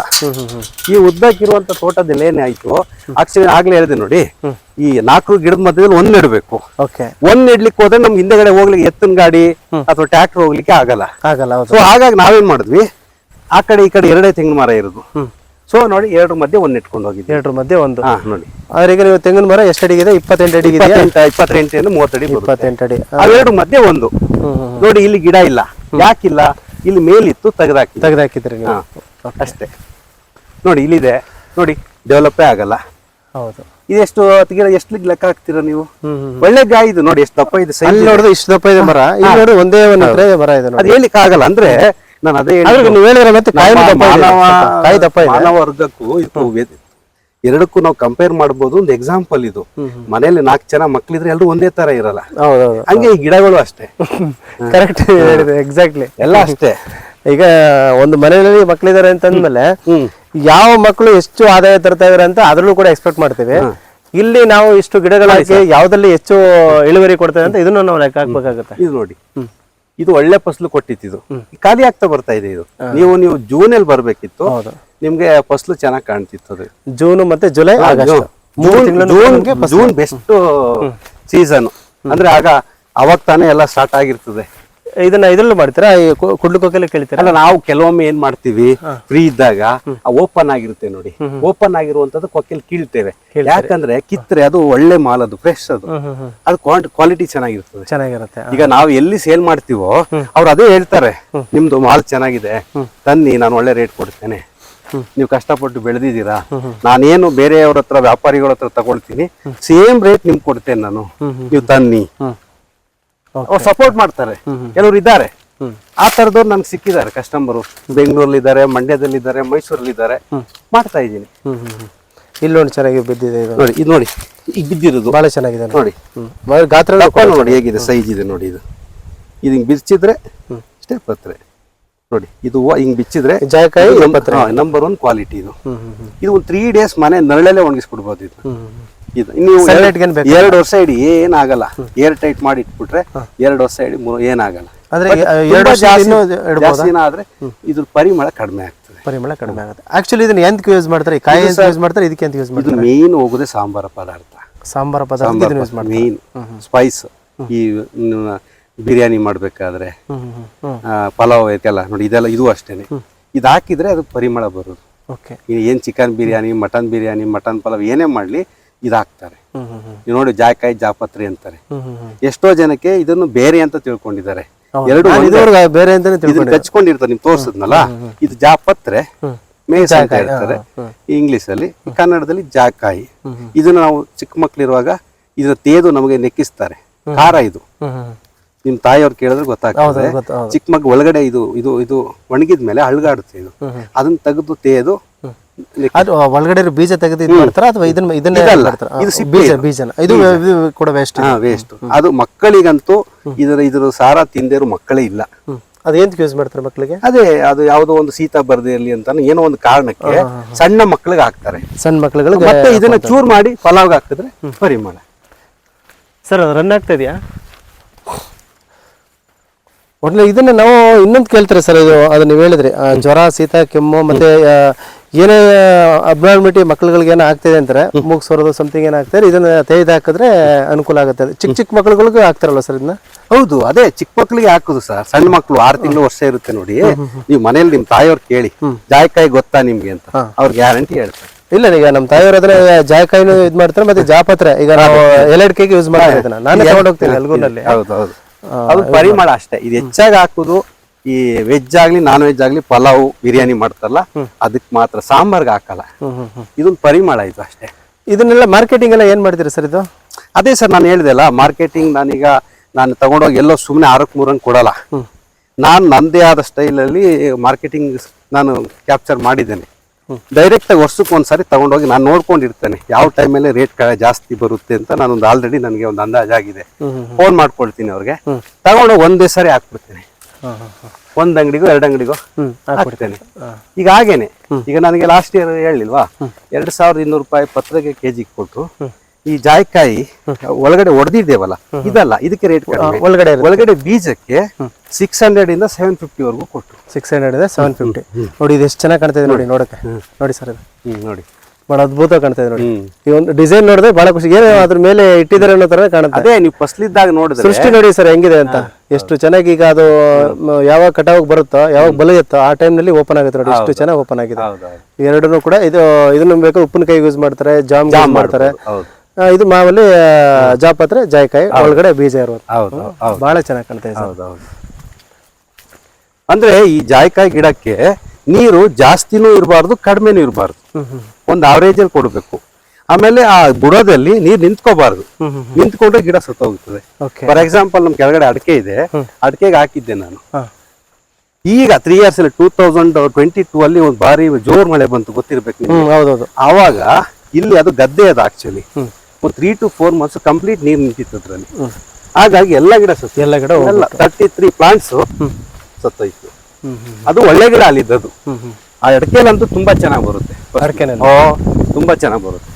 ಈ ಉದ್ದಕ್ಕೆ ಇರುವಂತ ತೋಟದಲ್ಲಿ ಏನಾಯ್ತು, ಆಕ್ಚುಲಿ ಆಗ್ಲೇ ಹೇಳಿದೆ ನೋಡಿ, ಈ 4 ಗಿಡದ ಮಧ್ಯದಲ್ಲಿ ಒಂದ್ ನೆಡ್ಬೇಕು. ಓಕೆ. ಒಂದ್ ನೆಡ್ಲಿಕ್ಕೆ ಹೋದ್ರೆ ನಮ್ಗೆ ಹಿಂದೆಗಡೆ ಹೋಗ್ಲಿಕ್ಕೆ ಎತ್ತಿನ ಗಾಡಿ ಅಥವಾ ಟ್ರ್ಯಾಕ್ಟರ್ ಹೋಗ್ಲಿಕ್ಕೆ ಆಗಲ್ಲ. ಸೊ ಹಾಗಾಗಿ ನಾವೇನ್ ಮಾಡಿದ್ವಿ, ಆ ಕಡೆ ಈ ಕಡೆ 2 ತೆಂಗಿನ ಮರ ಇರೋದು. ಸೊ ನೋಡಿ 2 ಮಧ್ಯೆ ಒಂದ್ ನೆಟ್ಕೊಂಡು ಹೋಗಿದ್ವಿ. 2 ಮಧ್ಯೆ ಒಂದು. ನೋಡಿ ಆದ್ರೆ ಈಗ ನೀವು ತೆಂಗಿನ ಮರ ಎಷ್ಟು ಅಡಿಗಿದೆ? 28 ಅಡಿ ಇದೆ. 28 30 ಅಡಿ. 28 ಅಡಿ. ಆ 2 ಮಧ್ಯೆ ಒಂದು. ನೋಡಿ ಇಲ್ಲಿ ಗಿಡ ಇಲ್ಲ. ಯಾಕಿಲ್ಲ? ಇಲ್ಲಿ ಮೇಲಿತ್ತು, ತೆಗೆದಾಕಿದ್ರಿ ನೀವು. ಅಷ್ಟೇ. ನೋಡಿ ಇಲ್ಲಿದೆ, ನೋಡಿ ಡೆವಲಪೇ ಆಗಲ್ಲ. ಹೌದು. ಇದೆಷ್ಟು ಗಿಡ ಎಷ್ಟು ಲೆಕ್ಕ ಹಾಕ್ತೀರಾ ನೀವು? ಒಳ್ಳೆ ಗಾಯ ಇದು ನೋಡಿ, ಎಷ್ಟು ದಪ್ಪ ಇದೆ. ಅಲ್ಲಿ ನೋಡಿದ್ರೆ ಇಷ್ಟು ದಪ್ಪ ಇದೆ ಮರ, ಇಲ್ಲಿ ನೋಡಿ ಒಂದೇ ಒಂದು ಮರ ಇದೆ. ಅದು ಹೇಳಿಕ್ ಆಗಲ್ಲ. ಅಂದ್ರೆ ನಾನು ಅದೇ ನೀವು ಹೇಳಿದ್ರೆ ಮತ್ತೆ ಮಾನವ ವರ್ಗಕ್ಕೂ ಇದು ಎರಡಕ್ಕೂ ನಾವು ಕಂಪೇರ್ ಮಾಡಬಹುದು. ಒಂದು ಎಕ್ಸಾಂಪಲ್ ಇದು. ಮನೇಲಿ 4 ಜನ ಮಕ್ಳಿದ್ರೆ ಎಲ್ಲರೂ ಒಂದೇ ತರ ಇರಲ್ಲ. ಹಂಗೆ ಈ ಗಿಡಗಳು ಅಷ್ಟೇ. ಕರೆಕ್ಟ್ ಹೇಳಿದೆ, ಎಕ್ಸಾಕ್ಟ್ಲಿ. ಎಲ್ಲ ಅಷ್ಟೇ. ಈಗ ಒಂದು ಮನೆಯಲ್ಲಿ ಮಕ್ಳಿದಾರೆ ಅಂತಂದ್ಮೇಲೆ ಯಾವ ಮಕ್ಕಳು ಎಷ್ಟು ಆದಾಯ ತರ್ತಾ ಇದಾರೆ ಅಂತ ಅದ್ರಲ್ಲೂ ಕೂಡ ಎಕ್ಸ್ಪೆಕ್ಟ್ ಮಾಡ್ತೇವೆ. ಇಲ್ಲಿ ನಾವು ಇಷ್ಟು ಗಿಡಗಳಾಗಿ ಯಾವ್ದ್ರಲ್ಲಿ ಹೆಚ್ಚು ಇಳುವರಿ ಕೊಡ್ತೇವೆ ಅಂತ ಇದನ್ನು ನಾವು ಲೆಕ್ಕ ಹಾಕ್ಬೇಕಾಗುತ್ತೆ. ಇದು ನೋಡಿ, ಇದು ಒಳ್ಳೆ ಫಸಲು ಕೊಟ್ಟಿತ್ತು. ಖಾಲಿ ಆಗ್ತಾ ಬರ್ತಾ ಇದೆ ಇದು. ನೀವು ಜೂನ್ ಅಲ್ಲಿ ಬರ್ಬೇಕಿತ್ತು, ನಿಮ್ಗೆ ಫಸಲು ಚೆನ್ನಾಗಿ ಕಾಣ್ತಿತ್ತು. ಅದು ಜೂನ್ ಮತ್ತೆ ಜುಲೈ, ಜೂನ್ ಬೆಸ್ಟ್ ಸೀಸನ್. ಅಂದ್ರೆ ಅವಾಗ ತಾನೇ ಎಲ್ಲ ಸ್ಟಾರ್ಟ್ ಆಗಿರ್ತದೆ. ಇದನ್ನ ಇದ್ರಲ್ಲೂ ಮಾಡ್ತೀರಾ? ಕುಡ್ಲು ಕೊಕ್ಕಲೆ ಕೇಳ್ತೀರಾ? ಅಲ್ಲ, ನಾವು ಕೆಲವೊಮ್ಮೆ ಏನ್ ಮಾಡ್ತೀವಿ, ಫ್ರೀ ಇದ್ದಾಗ ಓಪನ್ ಆಗಿರುತ್ತೆ ನೋಡಿ, ಓಪನ್ ಆಗಿರುವಂತದ್ದು ಕೊಕ್ಕೆಲ್ ಕೀಳ್ತೇವೆ. ಯಾಕಂದ್ರೆ ಕಿತ್ರೆ ಅದು ಒಳ್ಳೆ ಮಾಲ್, ಅದು ಫ್ರೆಶ್, ಅದು ಕ್ವಾಲಿಟಿ ಚೆನ್ನಾಗಿರುತ್ತೆ. ಈಗ ನಾವು ಎಲ್ಲಿ ಸೇಲ್ ಮಾಡ್ತೀವೋ ಅವ್ರು ಅದೇ ಹೇಳ್ತಾರೆ, ನಿಮ್ದು ಮಾಲ್ ಚೆನ್ನಾಗಿದೆ, ತನ್ನಿ, ನಾನು ಒಳ್ಳೆ ರೇಟ್ ಕೊಡ್ತೇನೆ, ನೀವು ಕಷ್ಟಪಟ್ಟು ಬೆಳೆದಿದ್ದೀರಾ, ನಾನೇನು ಬೇರೆಯವ್ರ ಹತ್ರ ವ್ಯಾಪಾರಿಗಳ ಹತ್ರ ತಗೊಳ್ತೀನಿ, ಸೇಮ್ ರೇಟ್ ನಿಮ್ಗೆ ಕೊಡ್ತೇನೆ ನಾನು, ನೀವು ತನ್ನಿ. ಅವ್ರು ಸಪೋರ್ಟ್ ಮಾಡ್ತಾರೆ. ಕೆಲವರು ಇದ್ದಾರೆ, ಆ ತರದವ್ರು ನನ್ಗೆ ಸಿಕ್ಕಿದ್ದಾರೆ ಕಸ್ಟಮರು. ಬೆಂಗಳೂರಲ್ಲಿ ಇದ್ದಾರೆ, ಮಂಡ್ಯದಲ್ಲಿ ಇದ್ದಾರೆ, ಮೈಸೂರಲ್ಲಿ ಇದ್ದಾರೆ. ಮಾಡ್ತಾ ಇದ್ದೀನಿ. ಇಲ್ಲೊಂದು ಚೆನ್ನಾಗಿ ಬಿದ್ದಿದೆ ನೋಡಿ, ಇದು ನೋಡಿ, ಈಗ ಬಿದ್ದಿರೋದು ಬಹಳ ಚೆನ್ನಾಗಿದೆ ನೋಡಿ. ಗಾತ್ರ ನೋಡಿ ಹೇಗಿದೆ, ಸೈಜ್ ಇದೆ ನೋಡಿ. ಇದು ಹಿಂಗ್ ಬಿಚ್ಚಿದ್ರೆ ಇಷ್ಟೇ ಪತ್ರೆ ನೋಡಿ. ಇದು ಹಿಂಗ್ ಬಿಚ್ಚಿದ್ರೆ ಜಾಯಕಾಯಿ ನಂಬರ್ 1 ಕ್ವಾಲಿಟಿ. ಇದು ಒಂದು 3 days ಮನೆ ನರಳಲ್ಲೇ ಒಣಗಿಸ್ಬಿಡ್ಬೋದು. ಇದು ನೀವು 2 ವರ್ಷ ಇಡಿ ಏನಾಗಲ್ಲ. ಏರ್ ಟೈಟ್ ಮಾಡಿ ಇಟ್ಬಿಟ್ರೆ 2 ವರ್ಷ ಇಡಿ ಏನಾಗಲ್ಲ. ಜಾಸ್ತಿ ಆದ್ರೆ ಇದ್ರ ಪರಿಮಳ ಕಡಿಮೆ ಆಗ್ತದೆ. ಆಕ್ಚುಲಿ ಇದನ್ನ ಎಂತ ಯೂಸ್ ಮಾಡ್ತಾರೆ? ಕಾಯಿ ಯೂಸ್ ಮಾಡ್ತಾರೆ, ಇದಕ್ಕೆ ಎಂತ ಯೂಸ್ ಮಾಡ್ತಾರೆ? ಮೇನ್ ಹೋಗೋದೇ ಸಾಂಬಾರ ಪದಾರ್ಥ. Main Spice. ಈ ಬಿರಿಯಾನಿ ಮಾಡ್ಬೇಕಾದ್ರೆ, ಪಲಾವ್ ಐತೆಲ್ಲ ನೋಡಿ, ಇದೆಲ್ಲ ಇದು ಅಷ್ಟೇನೆ. ಇದು ಹಾಕಿದ್ರೆ ಅದು ಪರಿಮಳ ಬರೋದು. ಏನ್ chicken biryani, mutton biryani, mutton pulao ಏನೇ ಮಾಡ್ಲಿ ಇದು ಹಾಕ್ತಾರೆ. ನೀವು ನೋಡಿ, ಜಾಯಕಾಯಿ ಜಾಪತ್ರಿ ಅಂತಾರೆ. ಎಷ್ಟೋ ಜನಕ್ಕೆ ಇದನ್ನು ಬೇರೆ ಅಂತ ತಿಳ್ಕೊಂಡಿದ್ದಾರೆ. ಬೇರೆ ಅಂತ ಕಚ್ಕೊಂಡಿರ್ತಾರೆ. ನಿಮ್ ತೋರ್ಸದ್ನಲ್ಲ, ಇದು ಜಾಪತ್ರೆ, ಮೇಸ್ ಅಂತ ಹೇಳ್ತಾರೆ ಇಂಗ್ಲಿಷ್ ಅಲ್ಲಿ. ಕನ್ನಡದಲ್ಲಿ ಜಾಕಾಯಿ. ಇದನ್ನ ನಾವು ಚಿಕ್ಕ ಮಕ್ಳಿರುವಾಗ ಇದರ ತೇದು ನಮಗೆ ನೆಕ್ಕಿಸ್ತಾರೆ. ಖಾರ ಇದು. ನಿಮ್ ತಾಯಿಯವ್ರು ಕೇಳಿದ್ರೆ ಗೊತ್ತಾಗ್ತದೆ. ಚಿಕ್ಕ ಮಗ್ ಒಳಗಡೆ ಇದು ಒಣಗಿದ್ಮೇಲೆ ಅಳ್ಗಾಡುತ್ತೆ. ಇದು ಅದನ್ನ ತೆಗೆದು ತೇದು ಒಳಗಡೆ ಬೀಜ ತೆಗೆದು ಮಾಡ್ತಾರ ಅಥವಾ ವೇಸ್ಟ್. ಅದು ಮಕ್ಕಳಿಗಂತೂ ಇದ್ರ ಸಾರ ತಿಂದೇರು ಮಕ್ಕಳೇ ಇಲ್ಲ. ಅದೇಂತ ಯೂಸ್ ಮಾಡ್ತಾರೆ ಮಕ್ಕಳಿಗೆ? ಅದು ಯಾವುದೋ ಒಂದು ಶೀತ ಬರ್ದಿರ್ಲಿ ಅಂತ ಏನೋ ಒಂದು ಕಾರಣಕ್ಕೆ ಸಣ್ಣ ಮಕ್ಕಳಿಗೆ ಹಾಕ್ತಾರೆ. ಸಣ್ಣ ಮಕ್ಕಳುಗಳು ಮತ್ತೆ ಇದನ್ನ ಚೂರ್ ಮಾಡಿ ಪಲಾವ್ಗೆ ಹಾಕಿದ್ರೆ ಪರಿಮಳ. ಸರ್, ಅದು ರನ್ ಆಗ್ತಾ ಇದೆಯಾ? ಒಟ್ನಲ್ಲಿ ಇದನ್ನ ನಾವು ಇನ್ನೊಂದು ಕೇಳ್ತಾರೆ ಸರ್. ಅದು ನೀವು ಹೇಳಿದ್ರಿ, ಜ್ವರ, ಶೀತ, ಕೆಮ್ಮು ಮತ್ತೆ ಏನೇ ಅಬ್ನಾರ್ಮಿಟಿ ಮಕ್ಳುಗಳಿಗೆ ಏನೋ ಆಗ್ತಿದೆ ಅಂತಾರೆ, ಮೂಗ್ ಸೋರೋದು ಸಮಥಿಂಗ್ ಏನಾಗ್ತಾರೆ, ಇದನ್ನ ತೆಗೆದು ಹಾಕಿದ್ರೆ ಅನುಕೂಲ ಆಗುತ್ತೆ. ಚಿಕ್ಕ ಮಕ್ಳುಗಳಿಗೂ ಹಾಕ್ತಾರಲ್ವ ಸರ್ ಇದನ್ನ? ಹೌದು, ಅದೇ ಚಿಕ್ಕ ಮಕ್ಳಿಗೆ ಹಾಕುದು ಸರ್. ಸಣ್ಣ ಮಕ್ಳು 6 ತಿಂಗಳು ವರ್ಷ ಇರುತ್ತೆ ನೋಡಿ, ನೀವು ಮನೇಲಿ ನಿಮ್ ತಾಯಿಯವ್ರು ಕೇಳಿ, ಜಾಯಕಾಯಿ ಗೊತ್ತಾ ನಿಮ್ಗೆ ಅಂತ, ಅವ್ರ ಗ್ಯಾರಂಟಿ ಹೇಳ್ತಾರೆ. ಇಲ್ಲ, ಈಗ ನಮ್ಮ ತಾಯಿಯವ್ರ ಹತ್ರ ಜಾಯಕಾಯಿನೂ ಇದ್ ಮಾಡ್ತಾರೆ, ಮತ್ತೆ ಜಾಪತ್ರೆ ಈಗ ನಾವು ಎಲೆಡ್ಕೆಗೆ ಯೂಸ್ ಮಾಡ್ತಾರೆ. ನಾನು ತಗೊಂಡು ಹೋಗ್ತೀನಿ ಅಲ್ಗೂನಲ್ಲಿ. ಹೌದೌದು, ಅದು ಪರಿಮಳ ಅಷ್ಟೇ. ಇದು ಹೆಚ್ಚಾಗಿ ಹಾಕುದು ಈ ವೆಜ್ ಆಗ್ಲಿ ನಾನ್ ವೆಜ್ ಆಗ್ಲಿ, ಪಲಾವ್ ಬಿರಿಯಾನಿ ಮಾಡ್ತಾರಲ್ಲ ಅದಕ್ಕೆ ಮಾತ್ರ, ಸಾಂಬಾರ್ಗೆ ಹಾಕಲ್ಲ. ಇದೊಂದು ಪರಿಮಳ ಇದು ಅಷ್ಟೇ. ಇದನ್ನೆಲ್ಲ ಮಾರ್ಕೆಟಿಂಗ್ ಎಲ್ಲ ಏನ್ ಮಾಡ್ತೀರಿ ಸರ್ ಇದು? ಅದೇ ಸರ್, ನಾನು ಹೇಳಿದೆ ಅಲ್ಲ, ಮಾರ್ಕೆಟಿಂಗ್ ನಾನು ತಗೊಂಡೋಗಿ ಎಲ್ಲೋ ಸುಮ್ಮನೆ 6ಕ್ಕೆ 3 ಕೊಡಲ್ಲ. ನಾನು ನಂದೇ ಆದ ಸ್ಟೈಲಲ್ಲಿ ಮಾರ್ಕೆಟಿಂಗ್ ನಾನು ಕ್ಯಾಪ್ಚರ್ ಮಾಡಿದ್ದೇನೆ. ಡೈರೆಕ್ಟ್ ಆಗಿ ವರ್ಷಕ್ಕೆ ಒಂದ್ಸರಿ ತಗೊಂಡೋಗಿ ನಾನು ನೋಡ್ಕೊಂಡಿರ್ತೇನೆ ಯಾವ ಟೈಮಲ್ಲಿ ರೇಟ್ ಜಾಸ್ತಿ ಬರುತ್ತೆ ಅಂತ. ನಾನೊಂದು ಆಲ್ರೆಡಿ ನನಗೆ ಒಂದು ಅಂದಾಜಾಗಿದೆ. ಫೋನ್ ಮಾಡ್ಕೊಳ್ತೀನಿ ಅವ್ರಿಗೆ, ತಗೊಂಡೋಗಿ ಒಂದೇ ಸರಿ ಹಾಕ್ಬಿಡ್ತೇನೆ. 1 ಅಂಗಡಿಗೋ 2 ಅಂಗಡಿಗೋ ಹಾಕ್ಬಿಡ್ತೇನೆ. ಈಗ ಹಾಗೇನೆ, ಈಗ ನನಗೆ ಲಾಸ್ಟ್ ಇಯರ್ ಹೇಳಿಲ್ವಾ, 2200 ರೂಪಾಯಿ ಪತ್ರೆಗೆ ಕೆಜಿಗೆ ಕೊಟ್ಟು ಈ ಜಾಯಿಕಾಯಿ ಒಳಗಡೆ ಹೊಡೆದಿದ್ದೇವಲ್ಲ ಇದಲ್ಲ, ಇದಕ್ಕೆ ರೇಟ್ ಒಳಗಡೆ ಒಳಗಡೆ ಬೀಜಕ್ಕೆ 600 ಇಂದ 750 ವರೆಗೂ ಕೊಟ್ಟು 600 ಇಂದ 750. ನೋಡಿ ಇದು ಎಷ್ಟು ಚೆನ್ನಾಗಿ ಕಾಣ್ತಾ ಇದೆ ನೋಡಿ ನೋಡಕ್ಕೆ. ನೋಡಿ ಸರ್ ಇದು ನೋಡಿ ಬಹಳ ಅದ್ಭುತ ಕಾಣ್ತಾ ಇದೆ ನೋಡಿ. ಈ ಒಂದು ಡಿಸೈನ್ ನೋಡಿದ್ರೆ ಬಹಳ ಖುಷಿ, ಏನು ಅದ್ರ ಮೇಲೆ ಇಟ್ಟಿದ್ದಾರೆ ಅನ್ನೋ ತರ ಕಾಣುತ್ತೆ. ಅದೇ ನೀವು ಫಸಲಿದ್ದಾಗ ನೋಡಿದ್ರೆ ಸೃಷ್ಟಿ ನೋಡಿ ಸರ್ ಹೆಂಗಿದೆ ಅಂತ, ಎಷ್ಟು ಚೆನ್ನಾಗಿ. ಈಗ ಅದು ಯಾವಾಗ ಕಟಾವಿಗೆ ಬರುತ್ತೋ, ಯಾವಾಗ ಬಲಿಯುತ್ತೋ ಆ ಟೈಮ್ ನಲ್ಲಿ ಓಪನ್ ಆಗುತ್ತೆ ನೋಡಿ, ಎಷ್ಟು ಚೆನ್ನಾಗಿ ಓಪನ್ ಆಗಿದೆ. ಎರಡನ್ನೂ ಕೂಡ ಇದನ್ನು ಬೇಕಾದ್ರೆ ಉಪ್ಪಿನಕಾಯಿ ಯೂಸ್ ಮಾಡ್ತಾರೆ, ಜಾಮ್ ಮಾಡ್ತಾರೆ. ಇದು ಮಾಮೂಲಿ ಜಾಪತ್ರೆ ಜಾಯಿಕಾಯಿ ಒಳಗಡೆ ಬೀಜ ಇರೋದು. ಬಹಳ ಚೆನ್ನಾಗಿ ಕಾಣ್ತಾ ಇದೆ. ಅಂದ್ರೆ ಈ ಜಾಯಿಕಾಯಿ ಗಿಡಕ್ಕೆ ನೀರು ಜಾಸ್ತಿನೂ ಇರಬಾರ್ದು, ಕಡಿಮೆನೂ ಇರಬಾರ್ದು, ಒಂದು ಆವರೇಜ್ ಅಲ್ಲಿ ಕೊಡಬೇಕು. ಆಮೇಲೆ ಆ ಬುಡದಲ್ಲಿ ನೀರ್ ನಿಂತ್ಕೋಬಾರ್ದು, ನಿಂತ್ಕೊಂಡ್ರೆ ಗಿಡ ಸತ್ತೋಗುತ್ತದೆ. ಫಾರ್ ಎಕ್ಸಾಂಪಲ್ ನಮ್ ಕೆಳಗಡೆ ಅಡಿಕೆ ಇದೆ, ಅಡಿಕೆಗೆ ಹಾಕಿದ್ದೆ ನಾನು. ಈಗ 3 years ಅಲ್ಲಿ 2022 ಅಲ್ಲಿ ಒಂದು ಬಾರಿ ಜೋರ್ ಮಳೆ ಬಂತು, ಗೊತ್ತಿರ್ಬೇಕು. ಹೌದೌದು. ಆವಾಗ ಇಲ್ಲಿ ಅದು ಗದ್ದೆ ಅದು ಆಕ್ಚುಲಿ ಒಂದು 3 to 4 months ಕಂಪ್ಲೀಟ್ ನೀರ್ ನಿಂತಿತ್ತು ಅದ್ರಲ್ಲಿ. ಹಾಗಾಗಿ ಎಲ್ಲ ಗಿಡ ಸತ್ತು, ಎಲ್ಲ ಗಿಡ 33 ಪ್ಲಾಂಟ್ಸ್ ಸತ್ತೋಯ್ತು. ಅದು ಒಳ್ಳೆ ಗಿಡ ಅಲ್ಲಿದ್ದದು. ಆ ಅಡಿಕೆನಂತೂ ತುಂಬಾ ಚೆನ್ನಾಗಿ ಬರುತ್ತೆ, ತುಂಬಾ ಚೆನ್ನಾಗಿ ಬರುತ್ತೆ.